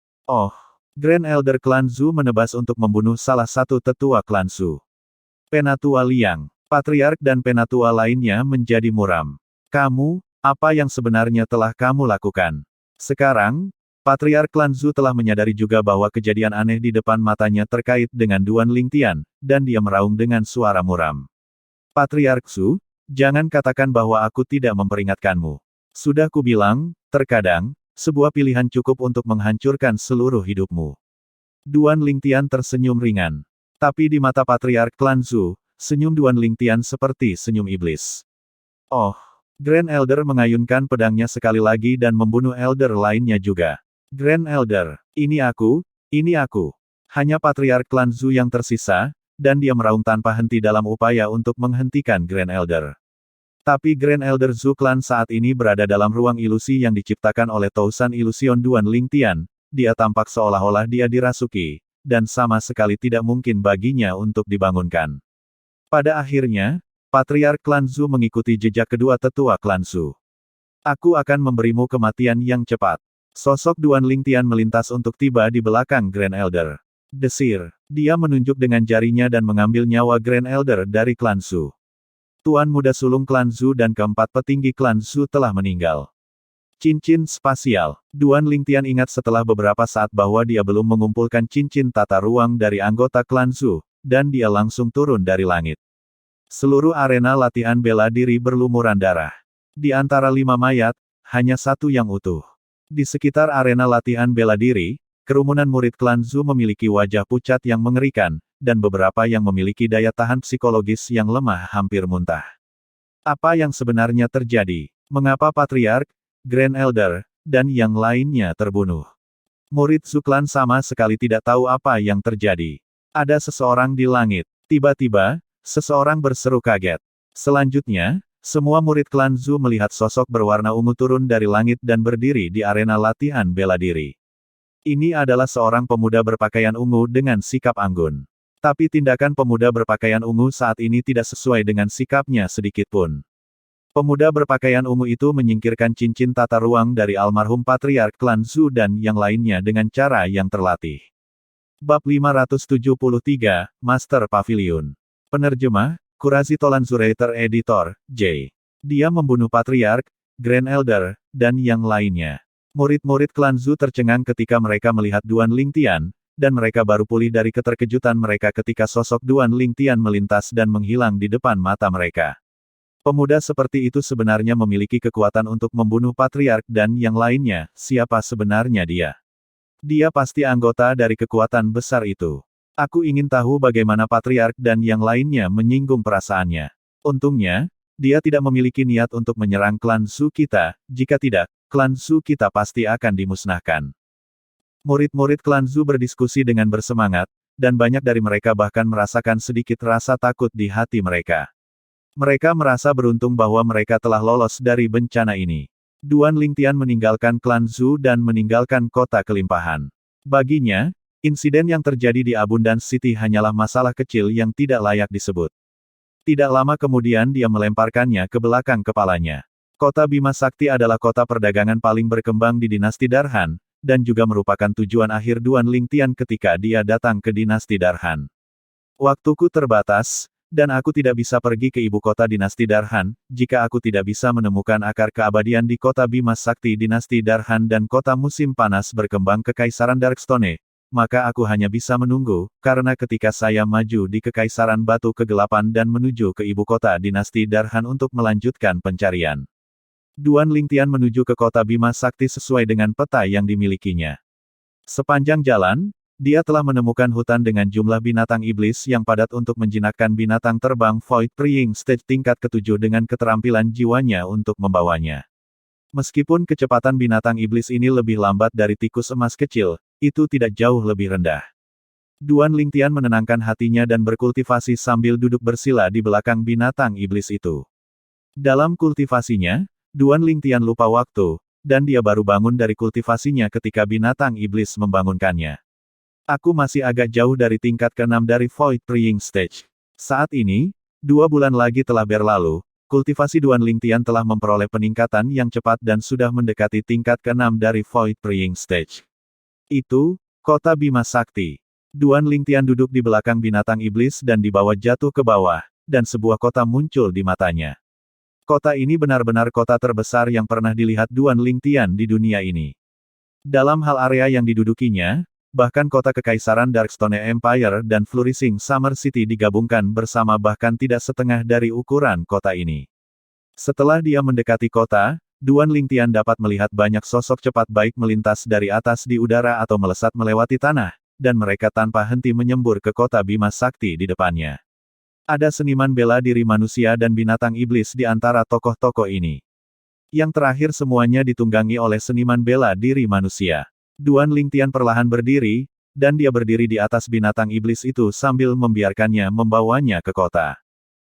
Grand Elder klan Zu menebas untuk membunuh salah satu tetua klan Su. Penatua Liang, Patriark dan penatua lainnya menjadi muram. Apa yang sebenarnya telah kamu lakukan? Sekarang, Patriark klan Zu telah menyadari juga bahwa kejadian aneh di depan matanya terkait dengan Duan Lingtian, dan dia meraung dengan suara muram. Patriark Su, jangan katakan bahwa aku tidak memperingatkanmu. Sudah kubilang, terkadang, sebuah pilihan cukup untuk menghancurkan seluruh hidupmu. Duan Lingtian tersenyum ringan. Tapi di mata Patriark klan Zu, senyum Duan Lingtian seperti senyum iblis. Grand Elder mengayunkan pedangnya sekali lagi dan membunuh Elder lainnya juga. Grand Elder, ini aku. Hanya Patriark klan Zhu yang tersisa, dan dia meraung tanpa henti dalam upaya untuk menghentikan Grand Elder. Tapi Grand Elder Zhu klan saat ini berada dalam ruang ilusi yang diciptakan oleh Tousan Ilusion Duan Lingtian. Dia tampak seolah-olah dia dirasuki, dan sama sekali tidak mungkin baginya untuk dibangunkan. Pada akhirnya, Patriark klan Zhu mengikuti jejak kedua tetua klan Zhu. Aku akan memberimu kematian yang cepat. Sosok Duan Lingtian melintas untuk tiba di belakang Grand Elder. Desir. Dia menunjuk dengan jarinya dan mengambil nyawa Grand Elder dari klan Zhu. Tuan muda sulung klan Zhu dan keempat petinggi klan Zhu telah meninggal. Cincin spasial. Duan Lingtian ingat setelah beberapa saat bahwa dia belum mengumpulkan cincin tata ruang dari anggota klan Zhu, dan dia langsung turun dari langit. Seluruh arena latihan bela diri berlumuran darah. Di antara 5 mayat, hanya 1 yang utuh. Di sekitar arena latihan bela diri, kerumunan murid klan Zhu memiliki wajah pucat yang mengerikan, dan beberapa yang memiliki daya tahan psikologis yang lemah hampir muntah. Apa yang sebenarnya terjadi? Mengapa Patriark, Grand Elder, dan yang lainnya terbunuh? Murid Zhu klan sama sekali tidak tahu apa yang terjadi. Ada seseorang di langit. Tiba-tiba, seseorang berseru kaget. Selanjutnya, semua murid klan Zhu melihat sosok berwarna ungu turun dari langit dan berdiri di arena latihan bela diri. Ini adalah seorang pemuda berpakaian ungu dengan sikap anggun. Tapi tindakan pemuda berpakaian ungu saat ini tidak sesuai dengan sikapnya sedikitpun. Pemuda berpakaian ungu itu menyingkirkan cincin tata ruang dari almarhum Patriark klan Zhu dan yang lainnya dengan cara yang terlatih. Bab 573, Master Pavilion. Penerjemah, Kurazi Tolanzurator Editor, J. Dia membunuh Patriark, Grand Elder, dan yang lainnya. Murid-murid klan Zhu tercengang ketika mereka melihat Duan Lingtian, dan mereka baru pulih dari keterkejutan mereka ketika sosok Duan Lingtian melintas dan menghilang di depan mata mereka. Pemuda seperti itu sebenarnya memiliki kekuatan untuk membunuh Patriark dan yang lainnya. Siapa sebenarnya dia? Dia pasti anggota dari kekuatan besar itu. Aku ingin tahu bagaimana Patriark dan yang lainnya menyinggung perasaannya. Untungnya, dia tidak memiliki niat untuk menyerang klan Zhu kita, jika tidak, klan Zhu kita pasti akan dimusnahkan. Murid-murid klan Zhu berdiskusi dengan bersemangat, dan banyak dari mereka bahkan merasakan sedikit rasa takut di hati mereka. Mereka merasa beruntung bahwa mereka telah lolos dari bencana ini. Duan Lingtian meninggalkan klan Zhu dan meninggalkan kota kelimpahan. Baginya, insiden yang terjadi di Abundance City hanyalah masalah kecil yang tidak layak disebut. Tidak lama kemudian dia melemparkannya ke belakang kepalanya. Kota Bima Sakti adalah kota perdagangan paling berkembang di dinasti Darhan, dan juga merupakan tujuan akhir Duan Lingtian ketika dia datang ke dinasti Darhan. Waktuku terbatas, dan aku tidak bisa pergi ke ibu kota dinasti Darhan, jika aku tidak bisa menemukan akar keabadian di kota Bima Sakti dinasti Darhan dan kota musim panas berkembang Kekaisaran Darkstone. Maka aku hanya bisa menunggu, karena ketika saya maju di Kekaisaran Batu Kegelapan dan menuju ke ibu kota dinasti Darhan untuk melanjutkan pencarian. Duan Lingtian menuju ke kota Bima Sakti sesuai dengan peta yang dimilikinya. Sepanjang jalan, dia telah menemukan hutan dengan jumlah binatang iblis yang padat untuk menjinakkan binatang terbang Void Preying Stage tingkat ke-7 dengan keterampilan jiwanya untuk membawanya. Meskipun kecepatan binatang iblis ini lebih lambat dari tikus emas kecil, itu tidak jauh lebih rendah. Duan Lingtian menenangkan hatinya dan berkultivasi sambil duduk bersila di belakang binatang iblis itu. Dalam kultivasinya, Duan Lingtian lupa waktu, dan dia baru bangun dari kultivasinya ketika binatang iblis membangunkannya. Aku masih agak jauh dari tingkat ke-6 dari Void Preying Stage. Saat ini, 2 bulan lagi telah berlalu, kultivasi Duan Lingtian telah memperoleh peningkatan yang cepat dan sudah mendekati tingkat ke-6 dari Void Preying Stage. Itu, kota Bima Sakti. Duan Lingtian duduk di belakang binatang iblis dan dibawa jatuh ke bawah, dan sebuah kota muncul di matanya. Kota ini benar-benar kota terbesar yang pernah dilihat Duan Lingtian di dunia ini. Dalam hal area yang didudukinya, bahkan kota Kekaisaran Darkstone Empire dan Flourishing Summer City digabungkan bersama bahkan tidak setengah dari ukuran kota ini. Setelah dia mendekati kota, Duan Lingtian dapat melihat banyak sosok cepat baik melintas dari atas di udara atau melesat melewati tanah, dan mereka tanpa henti menyembur ke kota Bima Sakti di depannya. Ada seniman bela diri manusia dan binatang iblis di antara tokoh-tokoh ini. Yang terakhir semuanya ditunggangi oleh seniman bela diri manusia. Duan Lingtian perlahan berdiri, dan dia berdiri di atas binatang iblis itu sambil membiarkannya membawanya ke kota.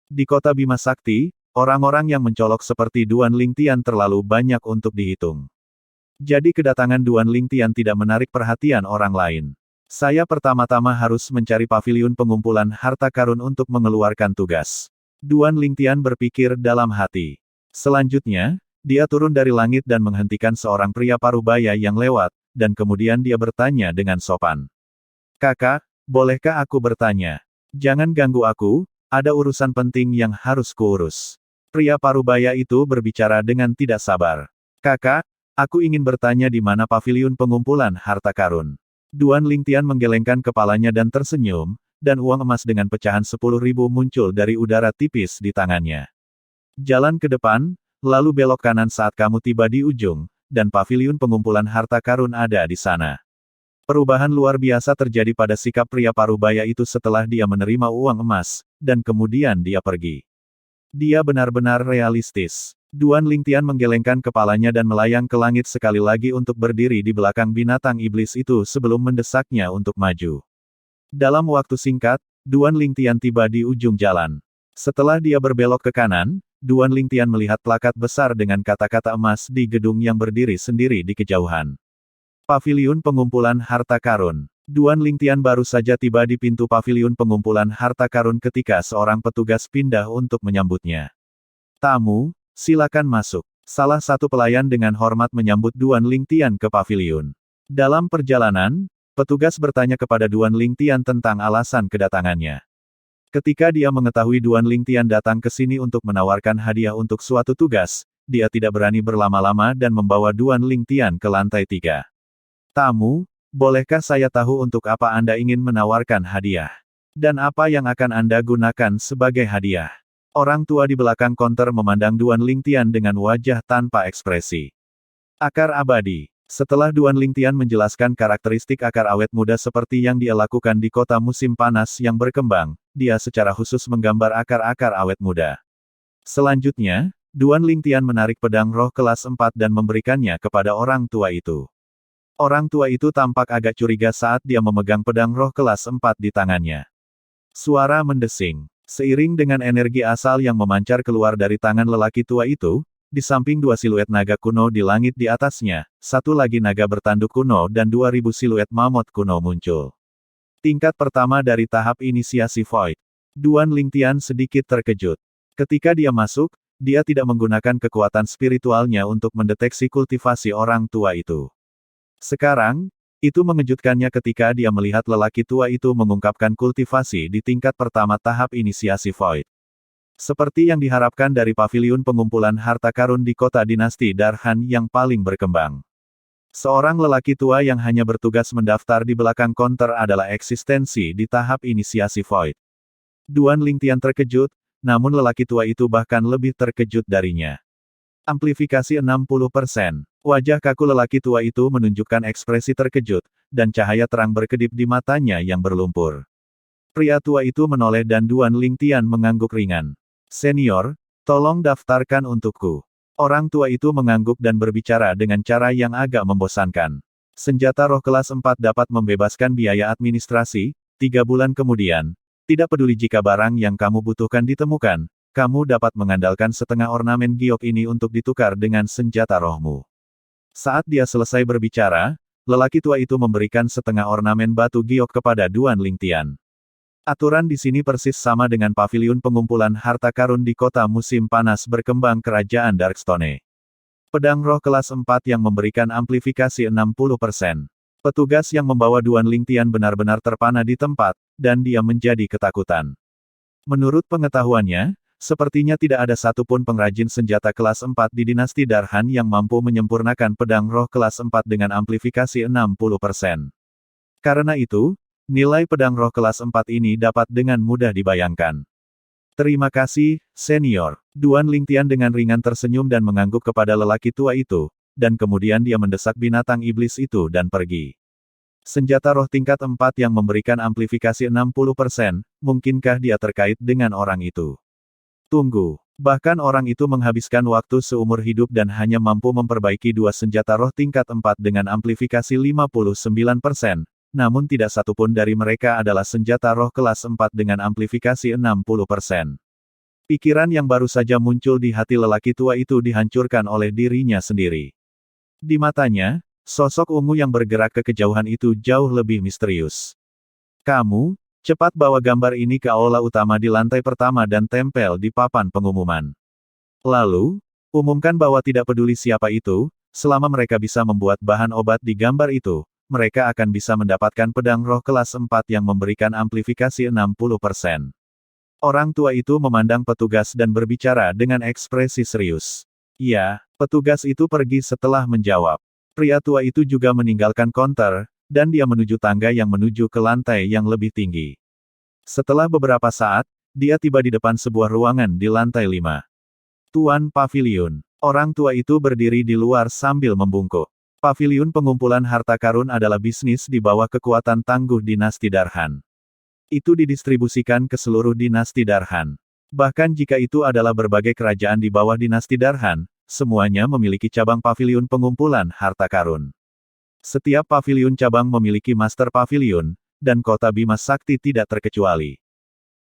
Di kota Bima Sakti, orang-orang yang mencolok seperti Duan Lingtian terlalu banyak untuk dihitung. Jadi kedatangan Duan Lingtian tidak menarik perhatian orang lain. Saya pertama-tama harus mencari paviliun pengumpulan harta karun untuk mengeluarkan tugas. Duan Lingtian berpikir dalam hati. Selanjutnya, dia turun dari langit dan menghentikan seorang pria parubaya yang lewat, dan kemudian dia bertanya dengan sopan. Kakak, bolehkah aku bertanya? Jangan ganggu aku, ada urusan penting yang harus kuurus. Pria parubaya itu berbicara dengan tidak sabar. Kakak, aku ingin bertanya di mana paviliun pengumpulan harta karun. Duan Lingtian menggelengkan kepalanya dan tersenyum, dan uang emas dengan pecahan 10.000 muncul dari udara tipis di tangannya. Jalan ke depan, lalu belok kanan saat kamu tiba di ujung, dan paviliun pengumpulan harta karun ada di sana. Perubahan luar biasa terjadi pada sikap pria parubaya itu setelah dia menerima uang emas, dan kemudian dia pergi. Dia benar-benar realistis. Duan Lingtian menggelengkan kepalanya dan melayang ke langit sekali lagi untuk berdiri di belakang binatang iblis itu sebelum mendesaknya untuk maju. Dalam waktu singkat, Duan Lingtian tiba di ujung jalan. Setelah dia berbelok ke kanan, Duan Lingtian melihat plakat besar dengan kata-kata emas di gedung yang berdiri sendiri di kejauhan. Paviliun Pengumpulan Harta Karun. Duan Lingtian baru saja tiba di pintu paviliun pengumpulan harta karun ketika seorang petugas pindah untuk menyambutnya. Tamu, silakan masuk. Salah satu pelayan dengan hormat menyambut Duan Lingtian ke paviliun. Dalam perjalanan, petugas bertanya kepada Duan Lingtian tentang alasan kedatangannya. Ketika dia mengetahui Duan Lingtian datang ke sini untuk menawarkan hadiah untuk suatu tugas, dia tidak berani berlama-lama dan membawa Duan Lingtian ke lantai 3. Tamu, bolehkah saya tahu untuk apa Anda ingin menawarkan hadiah? Dan apa yang akan Anda gunakan sebagai hadiah? Orang tua di belakang konter memandang Duan Lingtian dengan wajah tanpa ekspresi. Akar abadi. Setelah Duan Lingtian menjelaskan karakteristik akar awet muda seperti yang dia lakukan di kota musim panas yang berkembang, dia secara khusus menggambar akar-akar awet muda. Selanjutnya, Duan Lingtian menarik pedang roh kelas 4 dan memberikannya kepada orang tua itu. Orang tua itu tampak agak curiga saat dia memegang pedang roh kelas 4 di tangannya. Suara mendesing. Seiring dengan energi asal yang memancar keluar dari tangan lelaki tua itu, di samping 2 siluet naga kuno di langit di atasnya, satu lagi naga bertanduk kuno dan 2000 siluet mamut kuno muncul. Tingkat pertama dari tahap inisiasi Void. Duan Lingtian sedikit terkejut. Ketika dia masuk, dia tidak menggunakan kekuatan spiritualnya untuk mendeteksi kultivasi orang tua itu. Sekarang, itu mengejutkannya ketika dia melihat lelaki tua itu mengungkapkan kultivasi di tingkat pertama tahap inisiasi Void. Seperti yang diharapkan dari paviliun pengumpulan harta karun di kota dinasti Darhan yang paling berkembang. Seorang lelaki tua yang hanya bertugas mendaftar di belakang konter adalah eksistensi di tahap inisiasi Void. Duan Lingtian terkejut, namun lelaki tua itu bahkan lebih terkejut darinya. Amplifikasi 60%. Wajah kaku lelaki tua itu menunjukkan ekspresi terkejut, dan cahaya terang berkedip di matanya yang berlumpur. Pria tua itu menoleh dan Duan Lingtian mengangguk ringan. Senior, tolong daftarkan untukku. Orang tua itu mengangguk dan berbicara dengan cara yang agak membosankan. Senjata roh kelas 4 dapat membebaskan biaya administrasi, 3 bulan kemudian. Tidak peduli jika barang yang kamu butuhkan ditemukan, kamu dapat mengandalkan setengah ornamen giok ini untuk ditukar dengan senjata rohmu. Saat dia selesai berbicara, lelaki tua itu memberikan setengah ornamen batu giok kepada Duan Lingtian. Aturan di sini persis sama dengan paviliun pengumpulan harta karun di kota musim panas berkembang kerajaan Darkstone. Pedang roh kelas 4 yang memberikan amplifikasi 60%. Petugas yang membawa Duan Lingtian benar-benar terpana di tempat, dan dia menjadi ketakutan. Menurut pengetahuannya, sepertinya tidak ada satupun pengrajin senjata kelas 4 di dinasti Darhan yang mampu menyempurnakan pedang roh kelas 4 dengan amplifikasi 60%. Karena itu, nilai pedang roh kelas 4 ini dapat dengan mudah dibayangkan. Terima kasih, senior. Duan Lingtian dengan ringan tersenyum dan mengangguk kepada lelaki tua itu, dan kemudian dia mendesak binatang iblis itu dan pergi. Senjata roh tingkat 4 yang memberikan amplifikasi 60%, mungkinkah dia terkait dengan orang itu? Tunggu. Bahkan orang itu menghabiskan waktu seumur hidup dan hanya mampu memperbaiki 2 senjata roh tingkat 4 dengan amplifikasi 59%. namun tidak satupun dari mereka adalah senjata roh kelas 4 dengan amplifikasi 60%. Pikiran yang baru saja muncul di hati lelaki tua itu dihancurkan oleh dirinya sendiri. Di matanya, sosok ungu yang bergerak ke kejauhan itu jauh lebih misterius. Kamu, cepat bawa gambar ini ke aula utama di lantai pertama dan tempel di papan pengumuman. Lalu, umumkan bahwa tidak peduli siapa itu, selama mereka bisa membuat bahan obat di gambar itu, mereka akan bisa mendapatkan pedang roh kelas 4 yang memberikan amplifikasi 60%. Orang tua itu memandang petugas dan berbicara dengan ekspresi serius. Ya, petugas itu pergi setelah menjawab. Pria tua itu juga meninggalkan konter, dan dia menuju tangga yang menuju ke lantai yang lebih tinggi. Setelah beberapa saat, dia tiba di depan sebuah ruangan di lantai 5. Tuan Paviliun. Orang tua itu berdiri di luar sambil membungkuk. Paviliun pengumpulan harta karun adalah bisnis di bawah kekuatan tangguh dinasti Darhan. Itu didistribusikan ke seluruh dinasti Darhan. Bahkan jika itu adalah berbagai kerajaan di bawah dinasti Darhan, semuanya memiliki cabang paviliun pengumpulan harta karun. Setiap paviliun cabang memiliki master paviliun, dan kota Bima Sakti tidak terkecuali.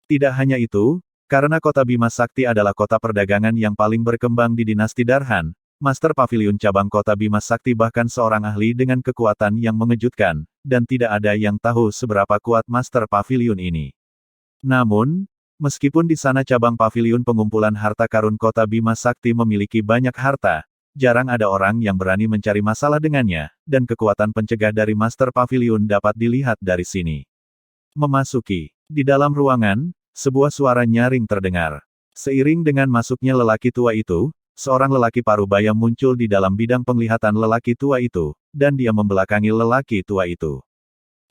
Tidak hanya itu, karena kota Bima Sakti adalah kota perdagangan yang paling berkembang di dinasti Darhan, Master Paviliun cabang kota Bima Sakti bahkan seorang ahli dengan kekuatan yang mengejutkan, dan tidak ada yang tahu seberapa kuat Master Paviliun ini. Namun, meskipun di sana cabang paviliun pengumpulan harta karun kota Bima Sakti memiliki banyak harta, jarang ada orang yang berani mencari masalah dengannya, dan kekuatan pencegah dari Master Paviliun dapat dilihat dari sini. Memasuki. Di dalam ruangan, sebuah suara nyaring terdengar. Seiring dengan masuknya lelaki tua itu, seorang lelaki parubaya muncul di dalam bidang penglihatan lelaki tua itu, dan dia membelakangi lelaki tua itu.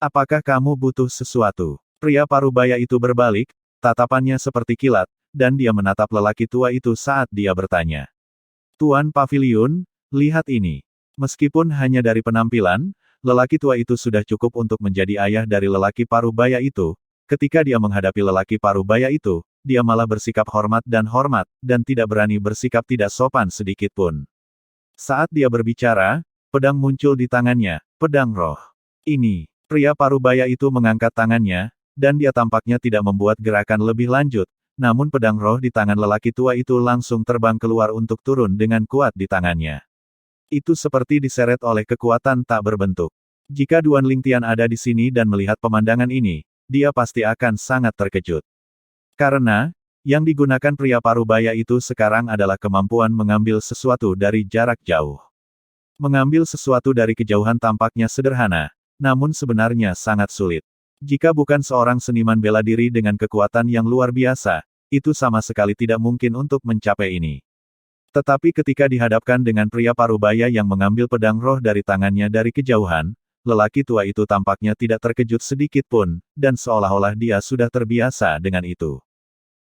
Apakah kamu butuh sesuatu? Pria parubaya itu berbalik, tatapannya seperti kilat, dan dia menatap lelaki tua itu saat dia bertanya. Tuan Paviliun, lihat ini. Meskipun hanya dari penampilan, lelaki tua itu sudah cukup untuk menjadi ayah dari lelaki parubaya itu. Ketika dia menghadapi lelaki parubaya itu, dia malah bersikap hormat, dan tidak berani bersikap tidak sopan sedikit pun. Saat dia berbicara, pedang muncul di tangannya, pedang roh. Ini, pria parubaya itu mengangkat tangannya, dan dia tampaknya tidak membuat gerakan lebih lanjut, namun pedang roh di tangan lelaki tua itu langsung terbang keluar untuk turun dengan kuat di tangannya. Itu seperti diseret oleh kekuatan tak berbentuk. Jika Duan Lingtian ada di sini dan melihat pemandangan ini, dia pasti akan sangat terkejut. Karena, yang digunakan pria parubaya itu sekarang adalah kemampuan mengambil sesuatu dari jarak jauh. Mengambil sesuatu dari kejauhan tampaknya sederhana, namun sebenarnya sangat sulit. Jika bukan seorang seniman bela diri dengan kekuatan yang luar biasa, itu sama sekali tidak mungkin untuk mencapai ini. Tetapi ketika dihadapkan dengan pria parubaya yang mengambil pedang roh dari tangannya dari kejauhan, lelaki tua itu tampaknya tidak terkejut sedikit pun, dan seolah-olah dia sudah terbiasa dengan itu.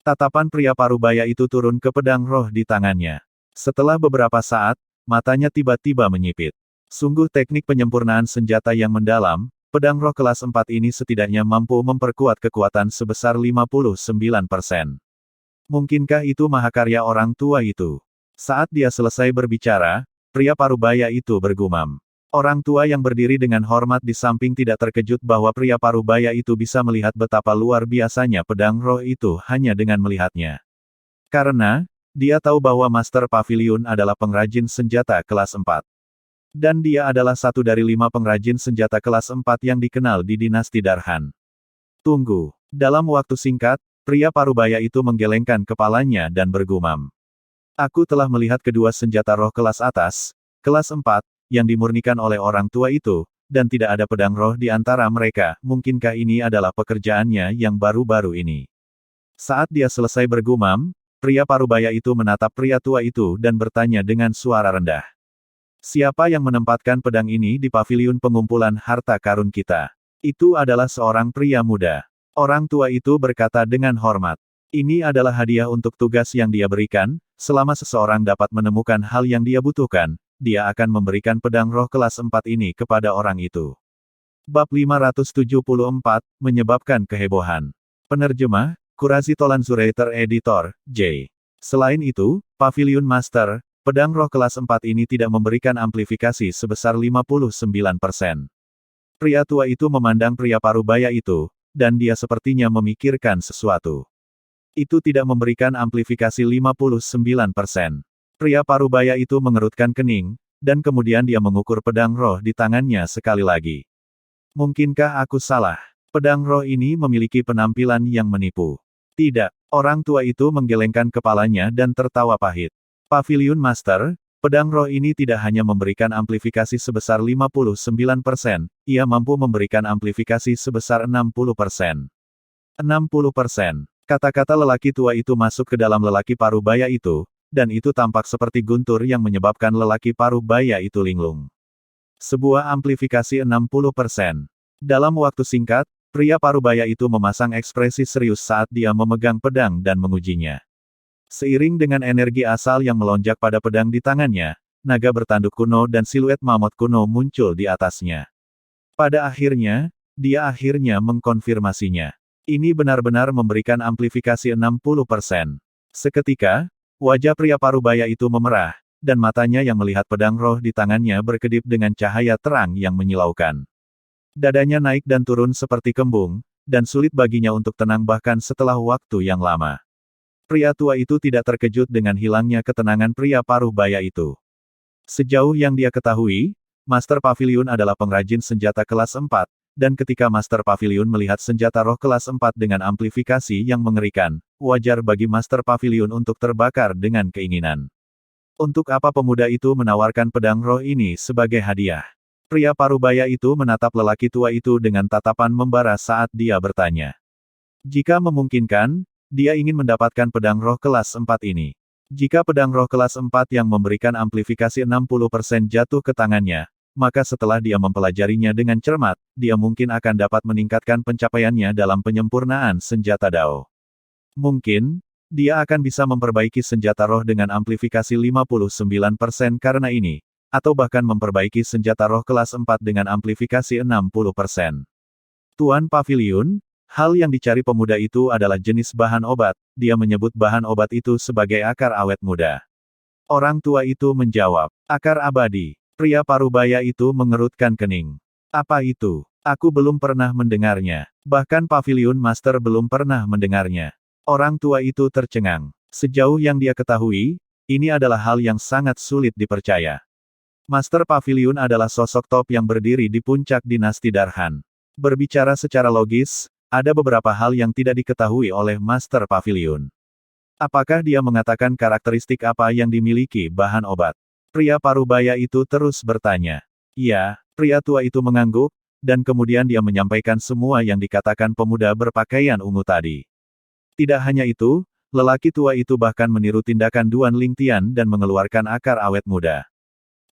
Tatapan pria parubaya itu turun ke pedang roh di tangannya. Setelah beberapa saat, matanya tiba-tiba menyipit. Sungguh teknik penyempurnaan senjata yang mendalam, pedang roh kelas 4 ini setidaknya mampu memperkuat kekuatan sebesar 59%. Mungkinkah itu mahakarya orang tua itu? Saat dia selesai berbicara, pria parubaya itu bergumam. Orang tua yang berdiri dengan hormat di samping tidak terkejut bahwa pria parubaya itu bisa melihat betapa luar biasanya pedang roh itu hanya dengan melihatnya. Karena, dia tahu bahwa Master Paviliun adalah pengrajin senjata kelas 4. Dan dia adalah satu dari 5 pengrajin senjata kelas 4 yang dikenal di dinasti Darhan. Tunggu. Dalam waktu singkat, pria parubaya itu menggelengkan kepalanya dan bergumam. Aku telah melihat kedua senjata roh kelas atas, kelas 4, yang dimurnikan oleh orang tua itu, dan tidak ada pedang roh di antara mereka. Mungkinkah ini adalah pekerjaannya yang baru-baru ini? Saat dia selesai bergumam, pria parubaya itu menatap pria tua itu dan bertanya dengan suara rendah. Siapa yang menempatkan pedang ini di paviliun pengumpulan harta karun kita? Itu adalah seorang pria muda. Orang tua itu berkata dengan hormat. Ini adalah hadiah untuk tugas yang dia berikan, selama seseorang dapat menemukan hal yang dia butuhkan, dia akan memberikan pedang roh kelas 4 ini kepada orang itu. Bab 574, menyebabkan kehebohan. Penerjemah, Qurazi Tolanzurator Editor, J. Selain itu, Paviliun Master, pedang roh kelas 4 ini tidak memberikan amplifikasi sebesar 59%. Pria tua itu memandang pria parubaya itu, dan dia sepertinya memikirkan sesuatu. Itu tidak memberikan amplifikasi 59%. Pria parubaya itu mengerutkan kening, dan kemudian dia mengukur pedang roh di tangannya sekali lagi. Mungkinkah aku salah? Pedang roh ini memiliki penampilan yang menipu. Tidak, orang tua itu menggelengkan kepalanya dan tertawa pahit. Pavilion Master, pedang roh ini tidak hanya memberikan amplifikasi sebesar 59%, ia mampu memberikan amplifikasi sebesar 60%. 60%. Kata-kata lelaki tua itu masuk ke dalam lelaki parubaya itu, dan itu tampak seperti guntur yang menyebabkan lelaki parubaya itu linglung. Sebuah amplifikasi 60%. Dalam waktu singkat, pria parubaya itu memasang ekspresi serius saat dia memegang pedang dan mengujinya. Seiring dengan energi asal yang melonjak pada pedang di tangannya, naga bertanduk kuno dan siluet mamut kuno muncul di atasnya. Pada akhirnya, dia akhirnya mengkonfirmasinya. Ini benar-benar memberikan amplifikasi 60%. Seketika, wajah pria parubaya itu memerah, dan matanya yang melihat pedang roh di tangannya berkedip dengan cahaya terang yang menyilaukan. Dadanya naik dan turun seperti kembung, dan sulit baginya untuk tenang bahkan setelah waktu yang lama. Pria tua itu tidak terkejut dengan hilangnya ketenangan pria parubaya itu. Sejauh yang dia ketahui, Master Pavilion adalah pengrajin senjata kelas 4, dan ketika Master Pavilion melihat senjata roh kelas 4 dengan amplifikasi yang mengerikan, wajar bagi Master Pavilion untuk terbakar dengan keinginan. Untuk apa pemuda itu menawarkan pedang roh ini sebagai hadiah? Pria parubaya itu menatap lelaki tua itu dengan tatapan membara saat dia bertanya. Jika memungkinkan, dia ingin mendapatkan pedang roh kelas 4 ini. Jika pedang roh kelas 4 yang memberikan amplifikasi 60% jatuh ke tangannya, maka setelah dia mempelajarinya dengan cermat, dia mungkin akan dapat meningkatkan pencapaiannya dalam penyempurnaan senjata Dao. Mungkin, dia akan bisa memperbaiki senjata roh dengan amplifikasi 59% karena ini, atau bahkan memperbaiki senjata roh kelas 4 dengan amplifikasi 60%. Tuan Pavilion, hal yang dicari pemuda itu adalah jenis bahan obat, dia menyebut bahan obat itu sebagai akar awet muda. Orang tua itu menjawab, akar abadi. Pria parubaya itu mengerutkan kening. Apa itu? Aku belum pernah mendengarnya. Bahkan Pavilion Master belum pernah mendengarnya. Orang tua itu tercengang. Sejauh yang dia ketahui, ini adalah hal yang sangat sulit dipercaya. Master Pavilion adalah sosok top yang berdiri di puncak dinasti Darhan. Berbicara secara logis, ada beberapa hal yang tidak diketahui oleh Master Pavilion. Apakah dia mengatakan karakteristik apa yang dimiliki bahan obat? Pria parubaya itu terus bertanya. Ya, pria tua itu mengangguk, dan kemudian dia menyampaikan semua yang dikatakan pemuda berpakaian ungu tadi. Tidak hanya itu, lelaki tua itu bahkan meniru tindakan Duan Lingtian dan mengeluarkan akar awet muda.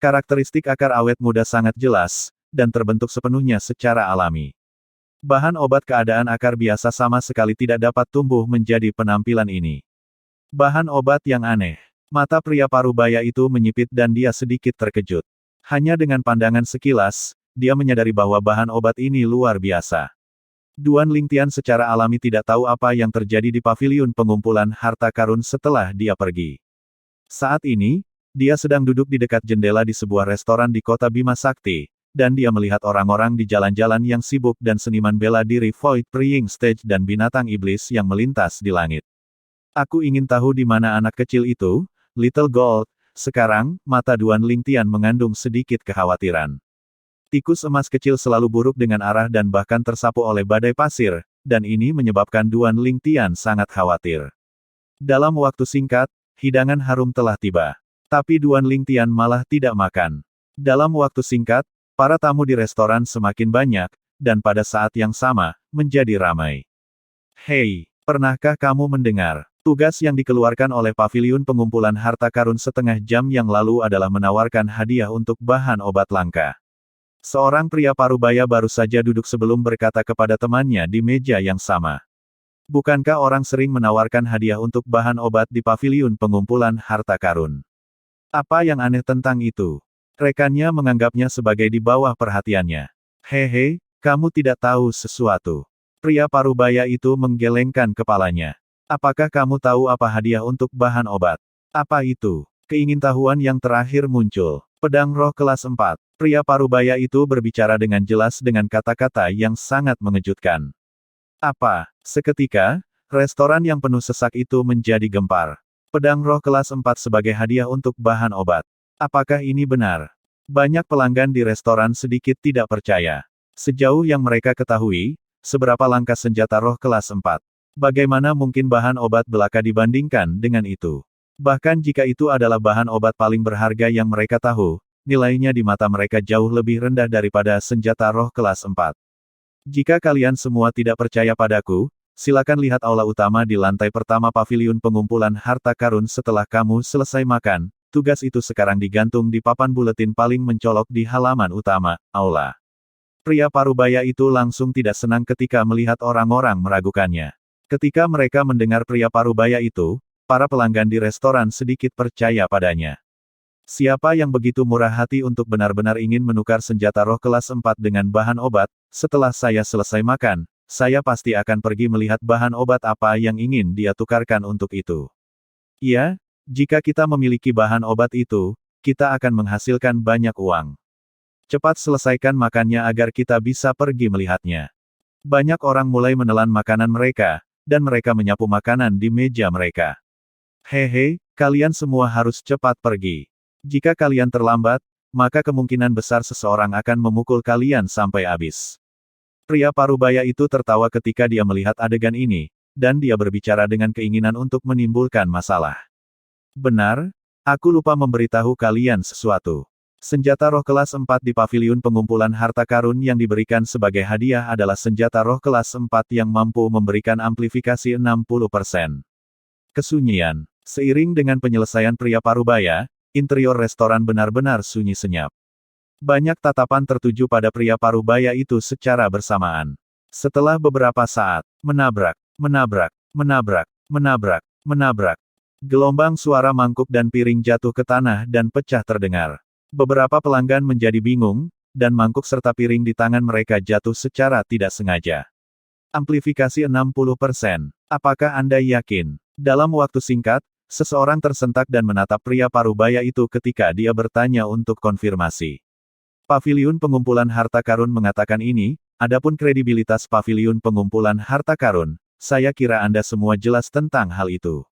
Karakteristik akar awet muda sangat jelas, dan terbentuk sepenuhnya secara alami. Bahan obat keadaan akar biasa sama sekali tidak dapat tumbuh menjadi penampilan ini. Bahan obat yang aneh. Mata pria parubaya itu menyipit dan dia sedikit terkejut. Hanya dengan pandangan sekilas, dia menyadari bahwa bahan obat ini luar biasa. Duan Lingtian secara alami tidak tahu apa yang terjadi di pavilion pengumpulan harta karun setelah dia pergi. Saat ini, dia sedang duduk di dekat jendela di sebuah restoran di kota Bima Sakti, dan dia melihat orang-orang di jalan-jalan yang sibuk dan seniman bela diri Void Praying Stage dan binatang iblis yang melintas di langit. Aku ingin tahu di mana anak kecil itu, Little Gold. Sekarang, mata Duan Lingtian mengandung sedikit kekhawatiran. Tikus emas kecil selalu buruk dengan arah dan bahkan tersapu oleh badai pasir, dan ini menyebabkan Duan Lingtian sangat khawatir. Dalam waktu singkat, hidangan harum telah tiba. Tapi Duan Lingtian malah tidak makan. Dalam waktu singkat, para tamu di restoran semakin banyak, dan pada saat yang sama, menjadi ramai. Hei, pernahkah kamu mendengar? Tugas yang dikeluarkan oleh pavilion pengumpulan harta karun setengah jam yang lalu adalah menawarkan hadiah untuk bahan obat langka. Seorang pria parubaya baru saja duduk sebelum berkata kepada temannya di meja yang sama. Bukankah orang sering menawarkan hadiah untuk bahan obat di pavilion pengumpulan harta karun? Apa yang aneh tentang itu? Rekannya menganggapnya sebagai di bawah perhatiannya. Hehe, kamu tidak tahu sesuatu. Pria parubaya itu menggelengkan kepalanya. Apakah kamu tahu apa hadiah untuk bahan obat? Apa itu? Keingintahuan yang terakhir muncul. Pedang roh kelas 4. Pria parubaya itu berbicara dengan jelas dengan kata-kata yang sangat mengejutkan. Apa? Seketika, restoran yang penuh sesak itu menjadi gempar. Pedang roh kelas 4 sebagai hadiah untuk bahan obat. Apakah ini benar? Banyak pelanggan di restoran sedikit tidak percaya. Sejauh yang mereka ketahui, seberapa langka senjata roh kelas 4. Bagaimana mungkin bahan obat belaka dibandingkan dengan itu? Bahkan jika itu adalah bahan obat paling berharga yang mereka tahu, nilainya di mata mereka jauh lebih rendah daripada senjata roh kelas 4. Jika kalian semua tidak percaya padaku, silakan lihat aula utama di lantai pertama paviliun pengumpulan harta karun setelah kamu selesai makan. Tugas itu sekarang digantung di papan buletin paling mencolok di halaman utama, aula. Pria parubaya itu langsung tidak senang ketika melihat orang-orang meragukannya. Ketika mereka mendengar pria parubaya itu, para pelanggan di restoran sedikit percaya padanya. Siapa yang begitu murah hati untuk benar-benar ingin menukar senjata roh kelas 4 dengan bahan obat? Setelah saya selesai makan, saya pasti akan pergi melihat bahan obat apa yang ingin dia tukarkan untuk itu. Iya, jika kita memiliki bahan obat itu, kita akan menghasilkan banyak uang. Cepat selesaikan makannya agar kita bisa pergi melihatnya. Banyak orang mulai menelan makanan mereka, dan mereka menyapu makanan di meja mereka. Hehe, kalian semua harus cepat pergi. Jika kalian terlambat, maka kemungkinan besar seseorang akan memukul kalian sampai habis. Pria parubaya itu tertawa ketika dia melihat adegan ini, dan dia berbicara dengan keinginan untuk menimbulkan masalah. Benar, aku lupa memberitahu kalian sesuatu. Senjata roh kelas 4 di paviliun pengumpulan harta karun yang diberikan sebagai hadiah adalah senjata roh kelas 4 yang mampu memberikan amplifikasi 60%. Kesunyian. Seiring dengan penyelesaian pria parubaya, interior restoran benar-benar sunyi senyap. Banyak tatapan tertuju pada pria parubaya itu secara bersamaan. Setelah beberapa saat, menabrak, menabrak, menabrak, menabrak, menabrak. Gelombang suara mangkuk dan piring jatuh ke tanah dan pecah terdengar. Beberapa pelanggan menjadi bingung, dan mangkuk serta piring di tangan mereka jatuh secara tidak sengaja. Amplifikasi 60%. Apakah Anda yakin? Dalam waktu singkat, seseorang tersentak dan menatap pria parubaya itu ketika dia bertanya untuk konfirmasi. Paviliun pengumpulan harta karun mengatakan ini, adapun kredibilitas paviliun pengumpulan harta karun, saya kira Anda semua jelas tentang hal itu.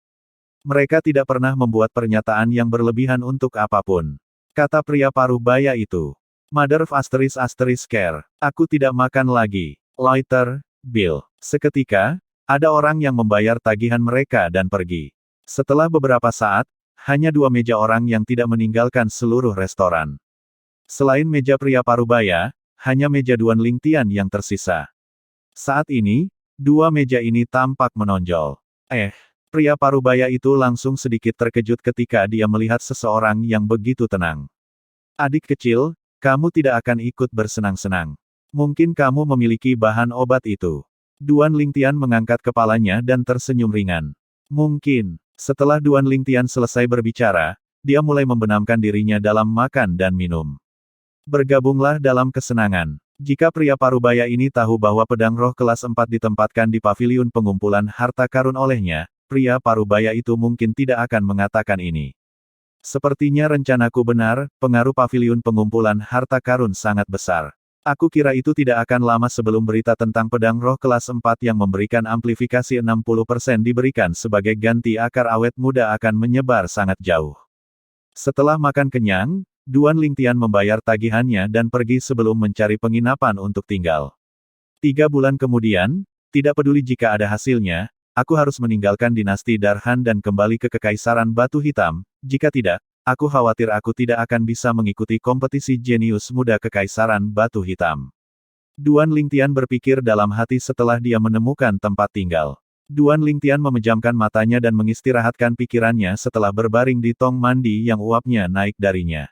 Mereka tidak pernah membuat pernyataan yang berlebihan untuk apapun. Kata pria parubaya itu. Mother of care. Aku tidak makan lagi. Later, Bill. Seketika, ada orang yang membayar tagihan mereka dan pergi. Setelah beberapa saat, hanya 2 meja orang yang tidak meninggalkan seluruh restoran. Selain meja pria parubaya, hanya meja Duan Lingtian yang tersisa. Saat ini, 2 meja ini tampak menonjol. Pria parubaya itu langsung sedikit terkejut ketika dia melihat seseorang yang begitu tenang. Adik kecil, kamu tidak akan ikut bersenang-senang. Mungkin kamu memiliki bahan obat itu. Duan Lingtian mengangkat kepalanya dan tersenyum ringan. Mungkin. Setelah Duan Lingtian selesai berbicara, dia mulai membenamkan dirinya dalam makan dan minum. Bergabunglah dalam kesenangan. Jika pria parubaya ini tahu bahwa pedang roh kelas 4 ditempatkan di paviliun pengumpulan harta karun olehnya, pria parubaya itu mungkin tidak akan mengatakan ini. Sepertinya rencanaku benar, pengaruh paviliun pengumpulan harta karun sangat besar. Aku kira itu tidak akan lama sebelum berita tentang pedang roh kelas 4 yang memberikan amplifikasi 60% diberikan sebagai ganti akar awet muda akan menyebar sangat jauh. Setelah makan kenyang, Duan Lingtian membayar tagihannya dan pergi sebelum mencari penginapan untuk tinggal. 3 bulan kemudian, tidak peduli jika ada hasilnya, aku harus meninggalkan dinasti Darhan dan kembali ke Kekaisaran Batu Hitam, jika tidak, aku khawatir aku tidak akan bisa mengikuti kompetisi jenius muda Kekaisaran Batu Hitam. Duan Lingtian berpikir dalam hati setelah dia menemukan tempat tinggal. Duan Lingtian memejamkan matanya dan mengistirahatkan pikirannya setelah berbaring di tong mandi yang uapnya naik darinya.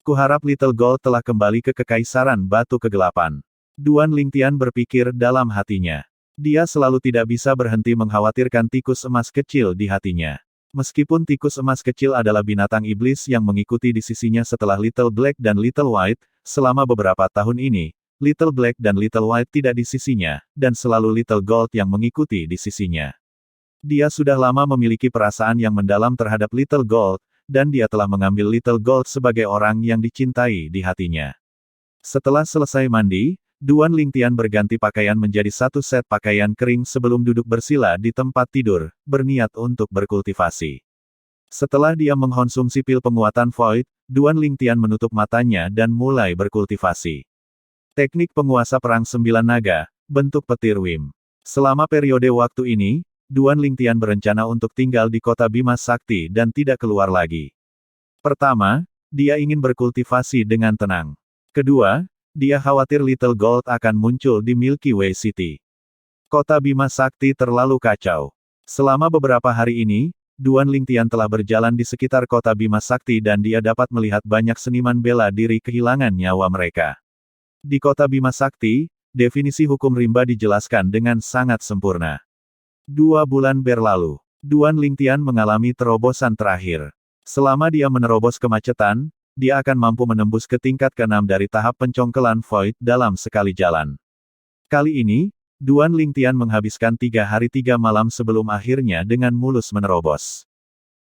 Kuharap Little Gold telah kembali ke Kekaisaran Batu Kegelapan. Duan Lingtian berpikir dalam hatinya. Dia selalu tidak bisa berhenti mengkhawatirkan tikus emas kecil di hatinya. Meskipun tikus emas kecil adalah binatang iblis yang mengikuti di sisinya setelah Little Black dan Little White, selama beberapa tahun ini, Little Black dan Little White tidak di sisinya, dan selalu Little Gold yang mengikuti di sisinya. Dia sudah lama memiliki perasaan yang mendalam terhadap Little Gold, dan dia telah mengambil Little Gold sebagai orang yang dicintai di hatinya. Setelah selesai mandi, Duan Lingtian berganti pakaian menjadi satu set pakaian kering sebelum duduk bersila di tempat tidur, berniat untuk berkultivasi. Setelah dia mengkonsumsi pil penguatan Void, Duan Lingtian menutup matanya dan mulai berkultivasi. Teknik penguasa perang 9 naga, bentuk petir Wim. Selama periode waktu ini, Duan Lingtian berencana untuk tinggal di kota Bima Sakti dan tidak keluar lagi. Pertama, dia ingin berkultivasi dengan tenang. Kedua, dia khawatir Little Gold akan muncul di Milky Way City. Kota Bima Sakti terlalu kacau. Selama beberapa hari ini, Duan Lingtian telah berjalan di sekitar kota Bima Sakti dan dia dapat melihat banyak seniman bela diri kehilangan nyawa mereka. Di kota Bima Sakti, definisi hukum rimba dijelaskan dengan sangat sempurna. 2 bulan berlalu, Duan Lingtian mengalami terobosan terakhir. Selama dia menerobos kemacetan, dia akan mampu menembus ke tingkat ke-6 dari tahap pencongkelan Void dalam sekali jalan. Kali ini, Duan Lingtian menghabiskan 3 hari 3 malam sebelum akhirnya dengan mulus menerobos.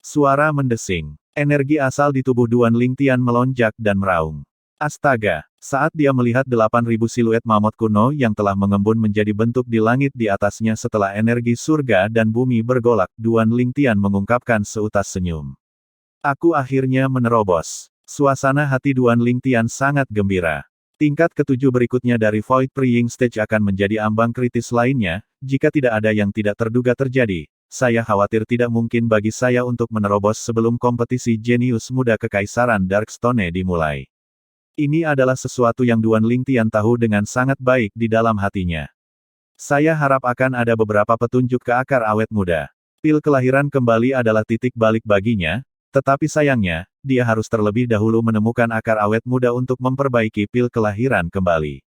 Suara mendesing. Energi asal di tubuh Duan Lingtian melonjak dan meraung. Astaga, saat dia melihat 8.000 siluet mamut kuno yang telah mengembun menjadi bentuk di langit di atasnya setelah energi surga dan bumi bergolak, Duan Lingtian mengungkapkan seutas senyum. Aku akhirnya menerobos. Suasana hati Duan Lingtian sangat gembira. Tingkat ke-7 berikutnya dari Void Praying Stage akan menjadi ambang kritis lainnya, jika tidak ada yang tidak terduga terjadi. Saya khawatir tidak mungkin bagi saya untuk menerobos sebelum kompetisi jenius muda Kekaisaran Darkstone dimulai. Ini adalah sesuatu yang Duan Lingtian tahu dengan sangat baik di dalam hatinya. Saya harap akan ada beberapa petunjuk ke akar awet muda. Pil kelahiran kembali adalah titik balik baginya, tetapi sayangnya, dia harus terlebih dahulu menemukan akar awet muda untuk memperbaiki pil kelahiran kembali.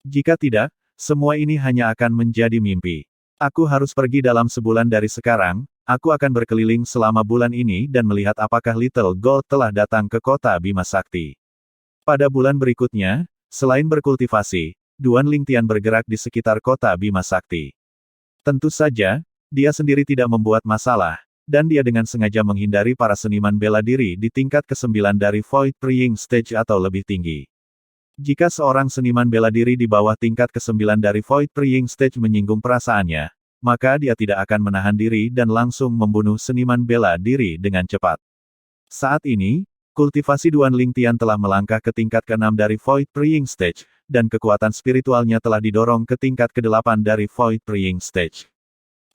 Jika tidak, semua ini hanya akan menjadi mimpi. Aku harus pergi dalam sebulan dari sekarang, aku akan berkeliling selama bulan ini dan melihat apakah Little Gold telah datang ke kota Bima Sakti. Pada bulan berikutnya, selain berkultivasi, Duan Lingtian bergerak di sekitar kota Bima Sakti. Tentu saja, dia sendiri tidak membuat masalah, dan dia dengan sengaja menghindari para seniman bela diri di tingkat ke-9 dari Void Praying Stage atau lebih tinggi. Jika seorang seniman bela diri di bawah tingkat ke-9 dari Void Praying Stage menyinggung perasaannya, maka dia tidak akan menahan diri dan langsung membunuh seniman bela diri dengan cepat. Saat ini, kultivasi Duan Lingtian telah melangkah ke tingkat ke-6 dari Void Praying Stage, dan kekuatan spiritualnya telah didorong ke tingkat ke-8 dari Void Praying Stage.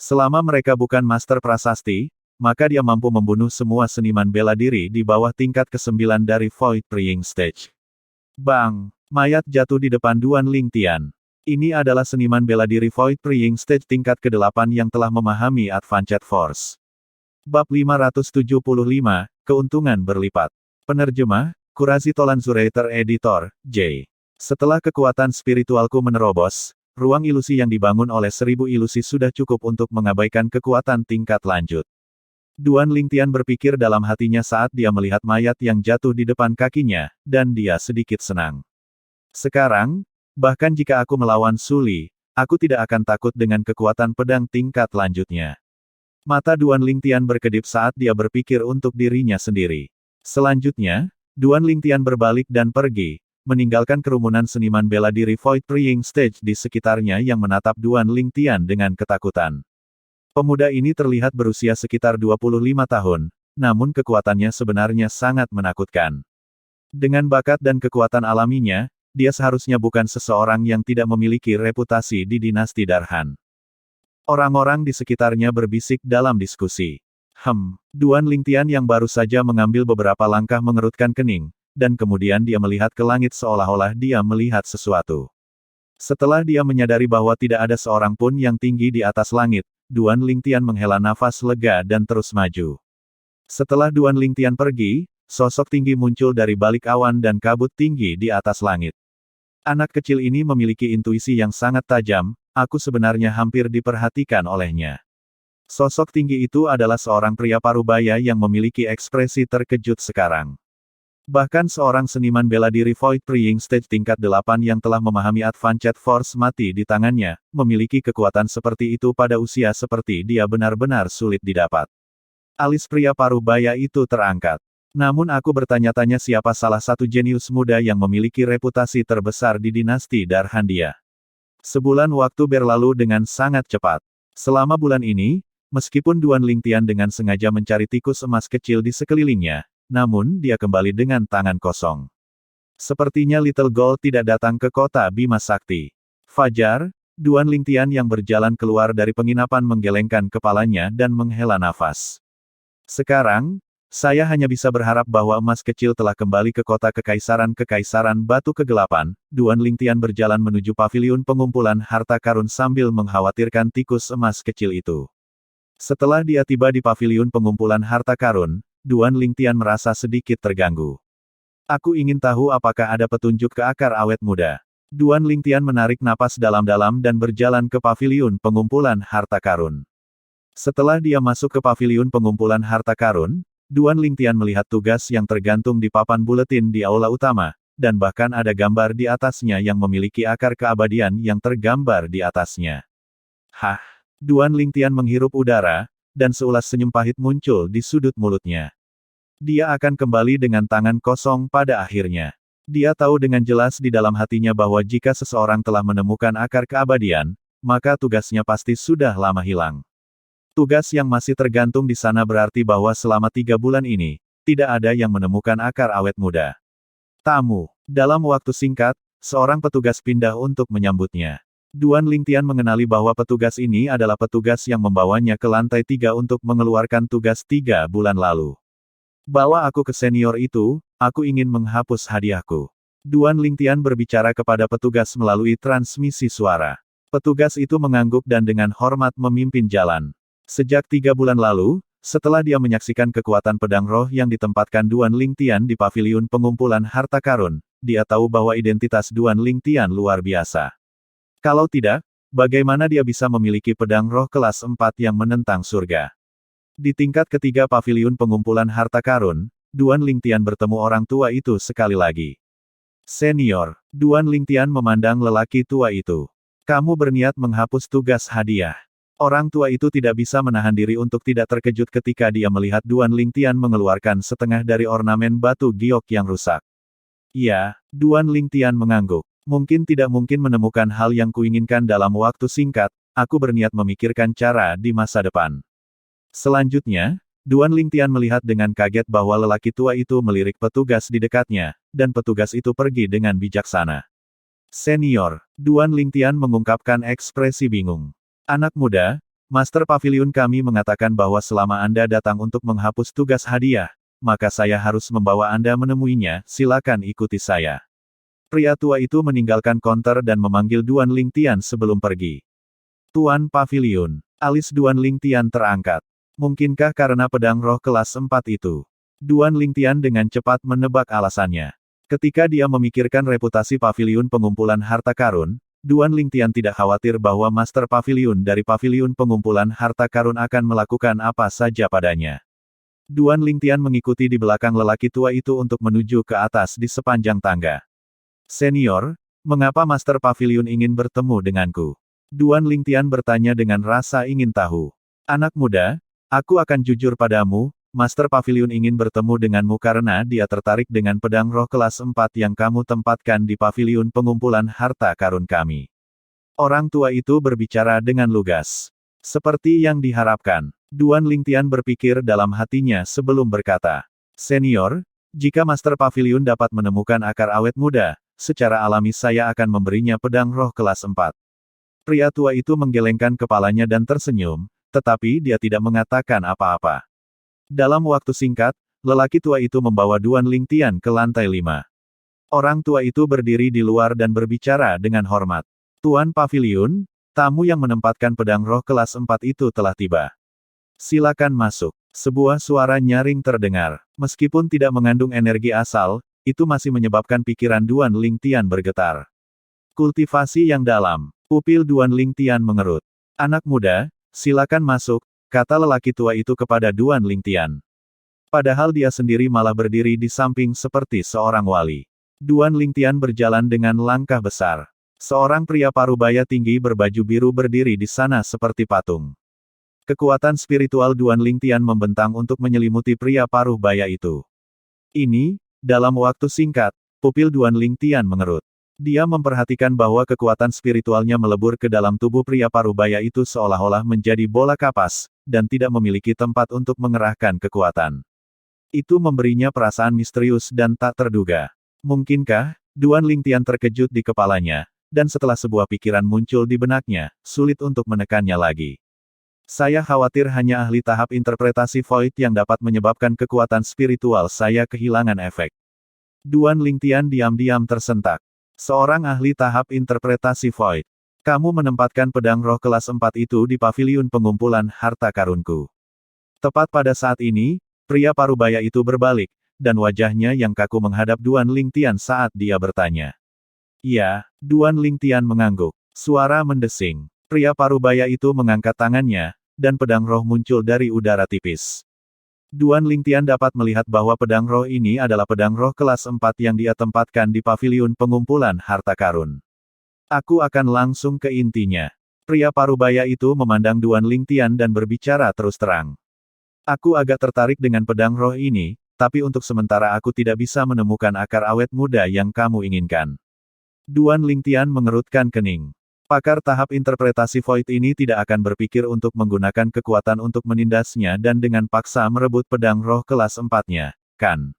Selama mereka bukan master prasasti, maka dia mampu membunuh semua seniman bela diri di bawah tingkat ke-9 dari Void Praying Stage. Bang! Mayat jatuh di depan Duan Lingtian. Ini adalah seniman bela diri Void Praying Stage tingkat ke-8 yang telah memahami Advanced Force. Bab 575, Keuntungan Berlipat. Penerjemah, Kurazi Tolanzurator Editor, J. Setelah kekuatan spiritualku menerobos, ruang ilusi yang dibangun oleh 1000 ilusi sudah cukup untuk mengabaikan kekuatan tingkat lanjut. Duan Lingtian berpikir dalam hatinya saat dia melihat mayat yang jatuh di depan kakinya, dan dia sedikit senang. Sekarang, bahkan jika aku melawan Suli, aku tidak akan takut dengan kekuatan pedang tingkat lanjutnya. Mata Duan Lingtian berkedip saat dia berpikir untuk dirinya sendiri. Selanjutnya, Duan Lingtian berbalik dan pergi, meninggalkan kerumunan seniman bela diri Void Praying Stage di sekitarnya yang menatap Duan Lingtian dengan ketakutan. Pemuda ini terlihat berusia sekitar 25 tahun, namun kekuatannya sebenarnya sangat menakutkan. Dengan bakat dan kekuatan alaminya, dia seharusnya bukan seseorang yang tidak memiliki reputasi di dinasti Darhan. Orang-orang di sekitarnya berbisik dalam diskusi. Duan Lingtian yang baru saja mengambil beberapa langkah mengerutkan kening, dan kemudian dia melihat ke langit seolah-olah dia melihat sesuatu. Setelah dia menyadari bahwa tidak ada seorang pun yang tinggi di atas langit, Duan Lingtian menghela nafas lega dan terus maju. Setelah Duan Lingtian pergi, sosok tinggi muncul dari balik awan dan kabut tinggi di atas langit. Anak kecil ini memiliki intuisi yang sangat tajam, aku sebenarnya hampir diperhatikan olehnya. Sosok tinggi itu adalah seorang pria parubaya yang memiliki ekspresi terkejut sekarang. Bahkan seorang seniman bela diri Void Praying Stage tingkat 8 yang telah memahami Advanced Force mati di tangannya, memiliki kekuatan seperti itu pada usia seperti dia benar-benar sulit didapat. Alis pria parubaya itu terangkat. Namun aku bertanya-tanya siapa salah satu jenius muda yang memiliki reputasi terbesar di dinasti Darhandia. Sebulan waktu berlalu dengan sangat cepat. Selama bulan ini, meskipun Duan Lingtian dengan sengaja mencari tikus emas kecil di sekelilingnya, namun dia kembali dengan tangan kosong. Sepertinya Little Gold tidak datang ke kota Bima Sakti. Fajar, Duan Lingtian yang berjalan keluar dari penginapan menggelengkan kepalanya dan menghela nafas. Sekarang, saya hanya bisa berharap bahwa emas kecil telah kembali ke kota Kekaisaran Batu Kegelapan. Duan Lingtian berjalan menuju paviliun pengumpulan harta karun sambil mengkhawatirkan tikus emas kecil itu. Setelah dia tiba di paviliun pengumpulan harta karun, Duan Lingtian merasa sedikit terganggu. Aku ingin tahu apakah ada petunjuk ke akar awet muda. Duan Lingtian menarik napas dalam-dalam dan berjalan ke paviliun pengumpulan harta karun. Setelah dia masuk ke paviliun pengumpulan harta karun, Duan Lingtian melihat tugas yang tergantung di papan buletin di aula utama, dan bahkan ada gambar di atasnya yang memiliki akar keabadian yang tergambar di atasnya. Hah! Duan Lingtian menghirup udara, dan seulas senyum pahit muncul di sudut mulutnya. Dia akan kembali dengan tangan kosong pada akhirnya. Dia tahu dengan jelas di dalam hatinya bahwa jika seseorang telah menemukan akar keabadian, maka tugasnya pasti sudah lama hilang. Tugas yang masih tergantung di sana berarti bahwa selama 3 bulan ini, tidak ada yang menemukan akar awet muda. Tamu. Dalam waktu singkat, seorang petugas pindah untuk menyambutnya. Duan Lingtian mengenali bahwa petugas ini adalah petugas yang membawanya ke lantai 3 untuk mengeluarkan tugas 3 bulan lalu. Bawa aku ke senior itu, aku ingin menghapus hadiahku. Duan Lingtian berbicara kepada petugas melalui transmisi suara. Petugas itu mengangguk dan dengan hormat memimpin jalan. Sejak 3 bulan lalu, setelah dia menyaksikan kekuatan pedang roh yang ditempatkan Duan Lingtian di paviliun pengumpulan harta karun, dia tahu bahwa identitas Duan Lingtian luar biasa. Kalau tidak, bagaimana dia bisa memiliki pedang roh kelas 4 yang menentang surga? Di tingkat ketiga paviliun pengumpulan harta karun, Duan Lingtian bertemu orang tua itu sekali lagi. Senior, Duan Lingtian memandang lelaki tua itu. Kamu berniat menghapus tugas hadiah. Orang tua itu tidak bisa menahan diri untuk tidak terkejut ketika dia melihat Duan Lingtian mengeluarkan setengah dari ornamen batu giok yang rusak. Iya, Duan Lingtian mengangguk. Mungkin tidak mungkin menemukan hal yang kuinginkan dalam waktu singkat, aku berniat memikirkan cara di masa depan. Selanjutnya, Duan Lingtian melihat dengan kaget bahwa lelaki tua itu melirik petugas di dekatnya, dan petugas itu pergi dengan bijaksana. Senior, Duan Lingtian mengungkapkan ekspresi bingung. Anak muda, Master Paviliun kami mengatakan bahwa selama Anda datang untuk menghapus tugas hadiah, maka saya harus membawa Anda menemuinya, silakan ikuti saya. Pria tua itu meninggalkan konter dan memanggil Duan Lingtian sebelum pergi. Tuan Paviliun, alis Duan Lingtian terangkat. Mungkinkah karena pedang roh kelas 4 itu? Duan Lingtian dengan cepat menebak alasannya. Ketika dia memikirkan reputasi paviliun pengumpulan harta karun, Duan Lingtian tidak khawatir bahwa Master Paviliun dari paviliun pengumpulan harta karun akan melakukan apa saja padanya. Duan Lingtian mengikuti di belakang lelaki tua itu untuk menuju ke atas di sepanjang tangga. Senior, mengapa Master Paviliun ingin bertemu denganku? Duan Lingtian bertanya dengan rasa ingin tahu. Anak muda, aku akan jujur padamu, Master Paviliun ingin bertemu denganmu karena dia tertarik dengan pedang roh kelas 4 yang kamu tempatkan di paviliun pengumpulan harta karun kami. Orang tua itu berbicara dengan lugas. Seperti yang diharapkan, Duan Lingtian berpikir dalam hatinya sebelum berkata, Senior, jika Master Paviliun dapat menemukan akar awet muda, secara alami saya akan memberinya pedang roh kelas 4. Pria tua itu menggelengkan kepalanya dan tersenyum, tetapi dia tidak mengatakan apa-apa. Dalam waktu singkat, lelaki tua itu membawa Duan Lingtian ke lantai 5. Orang tua itu berdiri di luar dan berbicara dengan hormat. Tuan Paviliun, tamu yang menempatkan pedang roh kelas 4 itu telah tiba. Silakan masuk. Sebuah suara nyaring terdengar. Meskipun tidak mengandung energi asal, itu masih menyebabkan pikiran Duan Lingtian bergetar. Kultivasi yang dalam. Pupil Duan Lingtian mengerut. Anak muda, silakan masuk, kata lelaki tua itu kepada Duan Lingtian. Padahal dia sendiri malah berdiri di samping seperti seorang wali. Duan Lingtian berjalan dengan langkah besar. Seorang pria parubaya tinggi berbaju biru berdiri di sana seperti patung. Kekuatan spiritual Duan Lingtian membentang untuk menyelimuti pria paruh baya itu. Ini, dalam waktu singkat, pupil Duan Lingtian mengerut. Dia memperhatikan bahwa kekuatan spiritualnya melebur ke dalam tubuh pria paruh baya itu seolah-olah menjadi bola kapas, dan tidak memiliki tempat untuk mengerahkan kekuatan. Itu memberinya perasaan misterius dan tak terduga. Mungkinkah, Duan Lingtian terkejut di kepalanya, dan setelah sebuah pikiran muncul di benaknya, sulit untuk menekannya lagi. Saya khawatir hanya ahli tahap interpretasi Void yang dapat menyebabkan kekuatan spiritual saya kehilangan efek. Duan Lingtian diam-diam tersentak. Seorang ahli tahap interpretasi Void. Kamu menempatkan pedang roh kelas 4 itu di paviliun pengumpulan harta karunku. Tepat pada saat ini, pria parubaya itu berbalik, dan wajahnya yang kaku menghadap Duan Lingtian saat dia bertanya. Ya, Duan Lingtian mengangguk. Suara mendesing. Pria parubaya itu mengangkat tangannya, dan pedang roh muncul dari udara tipis. Duan Lingtian dapat melihat bahwa pedang roh ini adalah pedang roh kelas 4 yang dia tempatkan di paviliun pengumpulan harta karun. Aku akan langsung ke intinya. Pria parubaya itu memandang Duan Lingtian dan berbicara terus terang. Aku agak tertarik dengan pedang roh ini, tapi untuk sementara aku tidak bisa menemukan akar awet muda yang kamu inginkan. Duan Lingtian mengerutkan kening. Pakar tahap interpretasi Void ini tidak akan berpikir untuk menggunakan kekuatan untuk menindasnya dan dengan paksa merebut pedang roh kelas 4-nya, kan?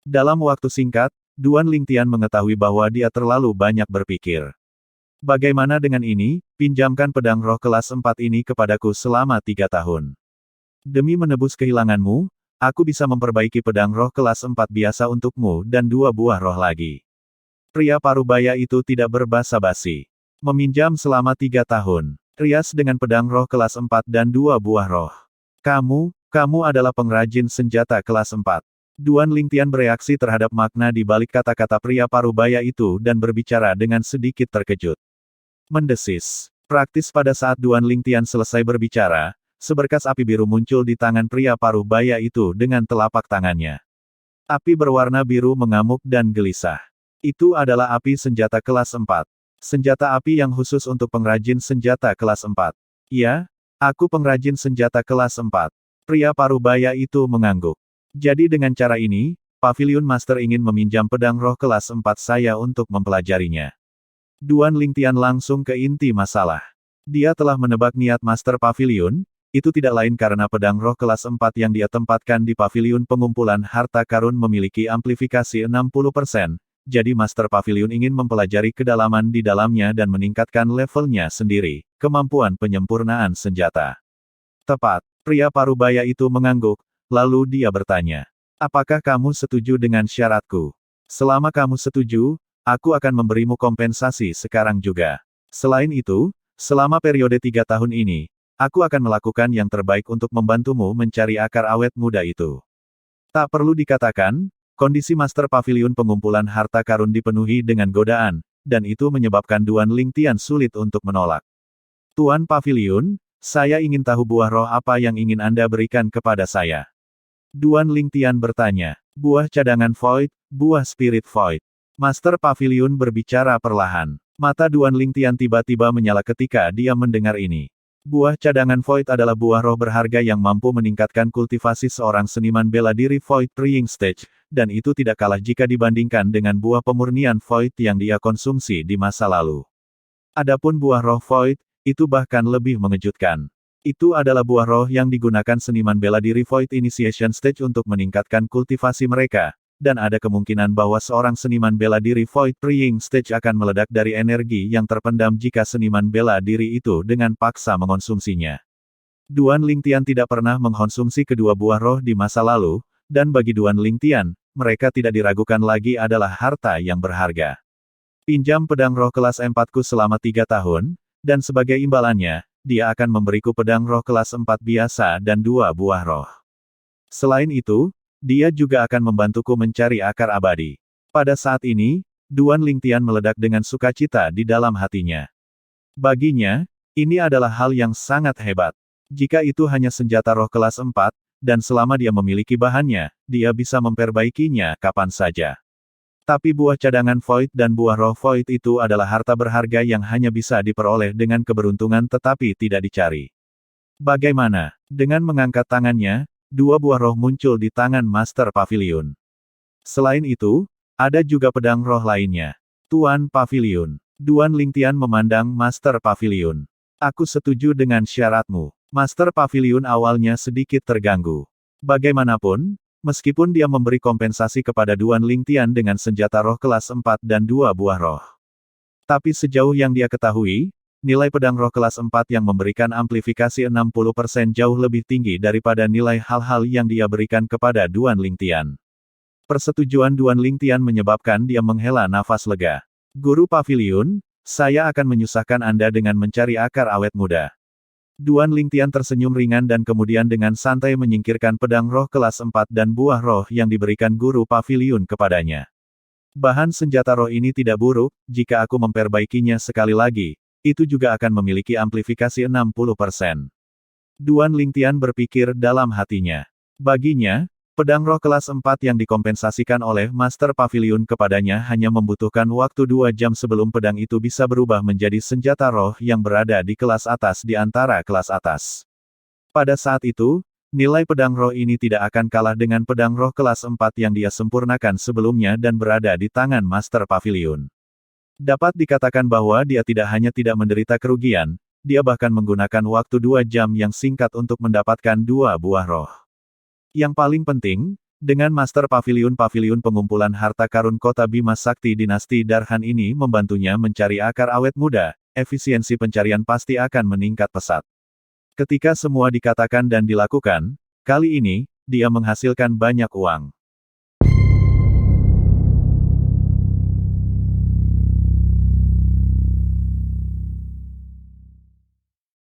Dalam waktu singkat, Duan Lingtian mengetahui bahwa dia terlalu banyak berpikir. Bagaimana dengan ini, pinjamkan pedang roh kelas 4 ini kepadaku selama 3 tahun. Demi menebus kehilanganmu, aku bisa memperbaiki pedang roh kelas 4 biasa untukmu dan 2 buah roh lagi. Pria parubaya itu tidak berbasa-basi. Meminjam selama 3 tahun. Rias dengan pedang roh kelas 4 dan 2 buah roh. Kamu adalah pengrajin senjata kelas 4. Duan Lingtian bereaksi terhadap makna di balik kata-kata pria parubaya itu dan berbicara dengan sedikit terkejut. Mendesis. Praktis pada saat Duan Lingtian selesai berbicara, seberkas api biru muncul di tangan pria parubaya itu dengan telapak tangannya. Api berwarna biru mengamuk dan gelisah. Itu adalah api senjata kelas 4. Senjata api yang khusus untuk pengrajin senjata kelas 4. Ya, aku pengrajin senjata kelas 4. Pria parubaya itu mengangguk. Jadi dengan cara ini, Paviliun Master ingin meminjam pedang roh kelas 4 saya untuk mempelajarinya. Duan Lingtian langsung ke inti masalah. Dia telah menebak niat Master Paviliun, itu tidak lain karena pedang roh kelas 4 yang dia tempatkan di Paviliun pengumpulan harta karun memiliki amplifikasi 60%. Jadi Master Paviliun ingin mempelajari kedalaman di dalamnya dan meningkatkan levelnya sendiri, kemampuan penyempurnaan senjata. Tepat, pria parubaya itu mengangguk, lalu dia bertanya. Apakah kamu setuju dengan syaratku? Selama kamu setuju, aku akan memberimu kompensasi sekarang juga. Selain itu, selama periode 3 tahun ini, aku akan melakukan yang terbaik untuk membantumu mencari akar awet muda itu. Tak perlu dikatakan, kondisi Master Paviliun pengumpulan harta karun dipenuhi dengan godaan, dan itu menyebabkan Duan Lingtian sulit untuk menolak. Tuan Paviliun, saya ingin tahu buah roh apa yang ingin Anda berikan kepada saya. Duan Lingtian bertanya. Buah cadangan Void, buah spirit Void. Master Paviliun berbicara perlahan. Mata Duan Lingtian tiba-tiba menyala ketika dia mendengar ini. Buah cadangan Void adalah buah roh berharga yang mampu meningkatkan kultivasi seorang seniman bela diri Void Praying Stage, dan itu tidak kalah jika dibandingkan dengan buah pemurnian Void yang dia konsumsi di masa lalu. Adapun buah roh Void, itu bahkan lebih mengejutkan. Itu adalah buah roh yang digunakan seniman bela diri Void Initiation Stage untuk meningkatkan kultivasi mereka, dan ada kemungkinan bahwa seorang seniman bela diri Void Praying Stage akan meledak dari energi yang terpendam jika seniman bela diri itu dengan paksa mengonsumsinya. Duan Lingtian tidak pernah mengkonsumsi kedua buah roh di masa lalu, dan bagi Duan Lingtian, mereka tidak diragukan lagi adalah harta yang berharga. Pinjam pedang roh kelas 4-ku selama 3 tahun, dan sebagai imbalannya, dia akan memberiku pedang roh kelas 4 biasa dan 2 buah roh. Selain itu, dia juga akan membantuku mencari akar abadi. Pada saat ini, Duan Lingtian meledak dengan sukacita di dalam hatinya. Baginya, ini adalah hal yang sangat hebat. Jika itu hanya senjata roh kelas 4, dan selama dia memiliki bahannya, dia bisa memperbaikinya kapan saja. Tapi buah cadangan Void dan buah roh Void itu adalah harta berharga yang hanya bisa diperoleh dengan keberuntungan tetapi tidak dicari. Bagaimana? Dengan mengangkat tangannya, dua buah roh muncul di tangan Master Pavilion. Selain itu, ada juga pedang roh lainnya. Tuan Pavilion. Duan Lingtian memandang Master Pavilion. Aku setuju dengan syaratmu. Master Pavilion awalnya sedikit terganggu. Bagaimanapun, meskipun dia memberi kompensasi kepada Duan Lingtian dengan senjata roh kelas 4 dan 2 buah roh. Tapi sejauh yang dia ketahui, nilai pedang roh kelas 4 yang memberikan amplifikasi 60% jauh lebih tinggi daripada nilai hal-hal yang dia berikan kepada Duan Lingtian. Persetujuan Duan Lingtian menyebabkan dia menghela nafas lega. Guru Pavilion, saya akan menyusahkan Anda dengan mencari akar awet muda. Duan Lingtian tersenyum ringan dan kemudian dengan santai menyingkirkan pedang roh kelas 4 dan buah roh yang diberikan Guru Pavilion kepadanya. Bahan senjata roh ini tidak buruk, jika aku memperbaikinya sekali lagi, itu juga akan memiliki amplifikasi 60%. Duan Lingtian berpikir dalam hatinya. Baginya, pedang roh kelas 4 yang dikompensasikan oleh Master Pavilion kepadanya hanya membutuhkan waktu 2 jam sebelum pedang itu bisa berubah menjadi senjata roh yang berada di kelas atas di antara kelas atas. Pada saat itu, nilai pedang roh ini tidak akan kalah dengan pedang roh kelas 4 yang dia sempurnakan sebelumnya dan berada di tangan Master Pavilion. Dapat dikatakan bahwa dia tidak hanya tidak menderita kerugian, dia bahkan menggunakan waktu 2 jam yang singkat untuk mendapatkan 2 buah roh. Yang paling penting, dengan Master Pavilion pengumpulan harta karun kota Bima Sakti dinasti Darhan ini membantunya mencari akar awet muda, efisiensi pencarian pasti akan meningkat pesat. Ketika semua dikatakan dan dilakukan, kali ini, dia menghasilkan banyak uang.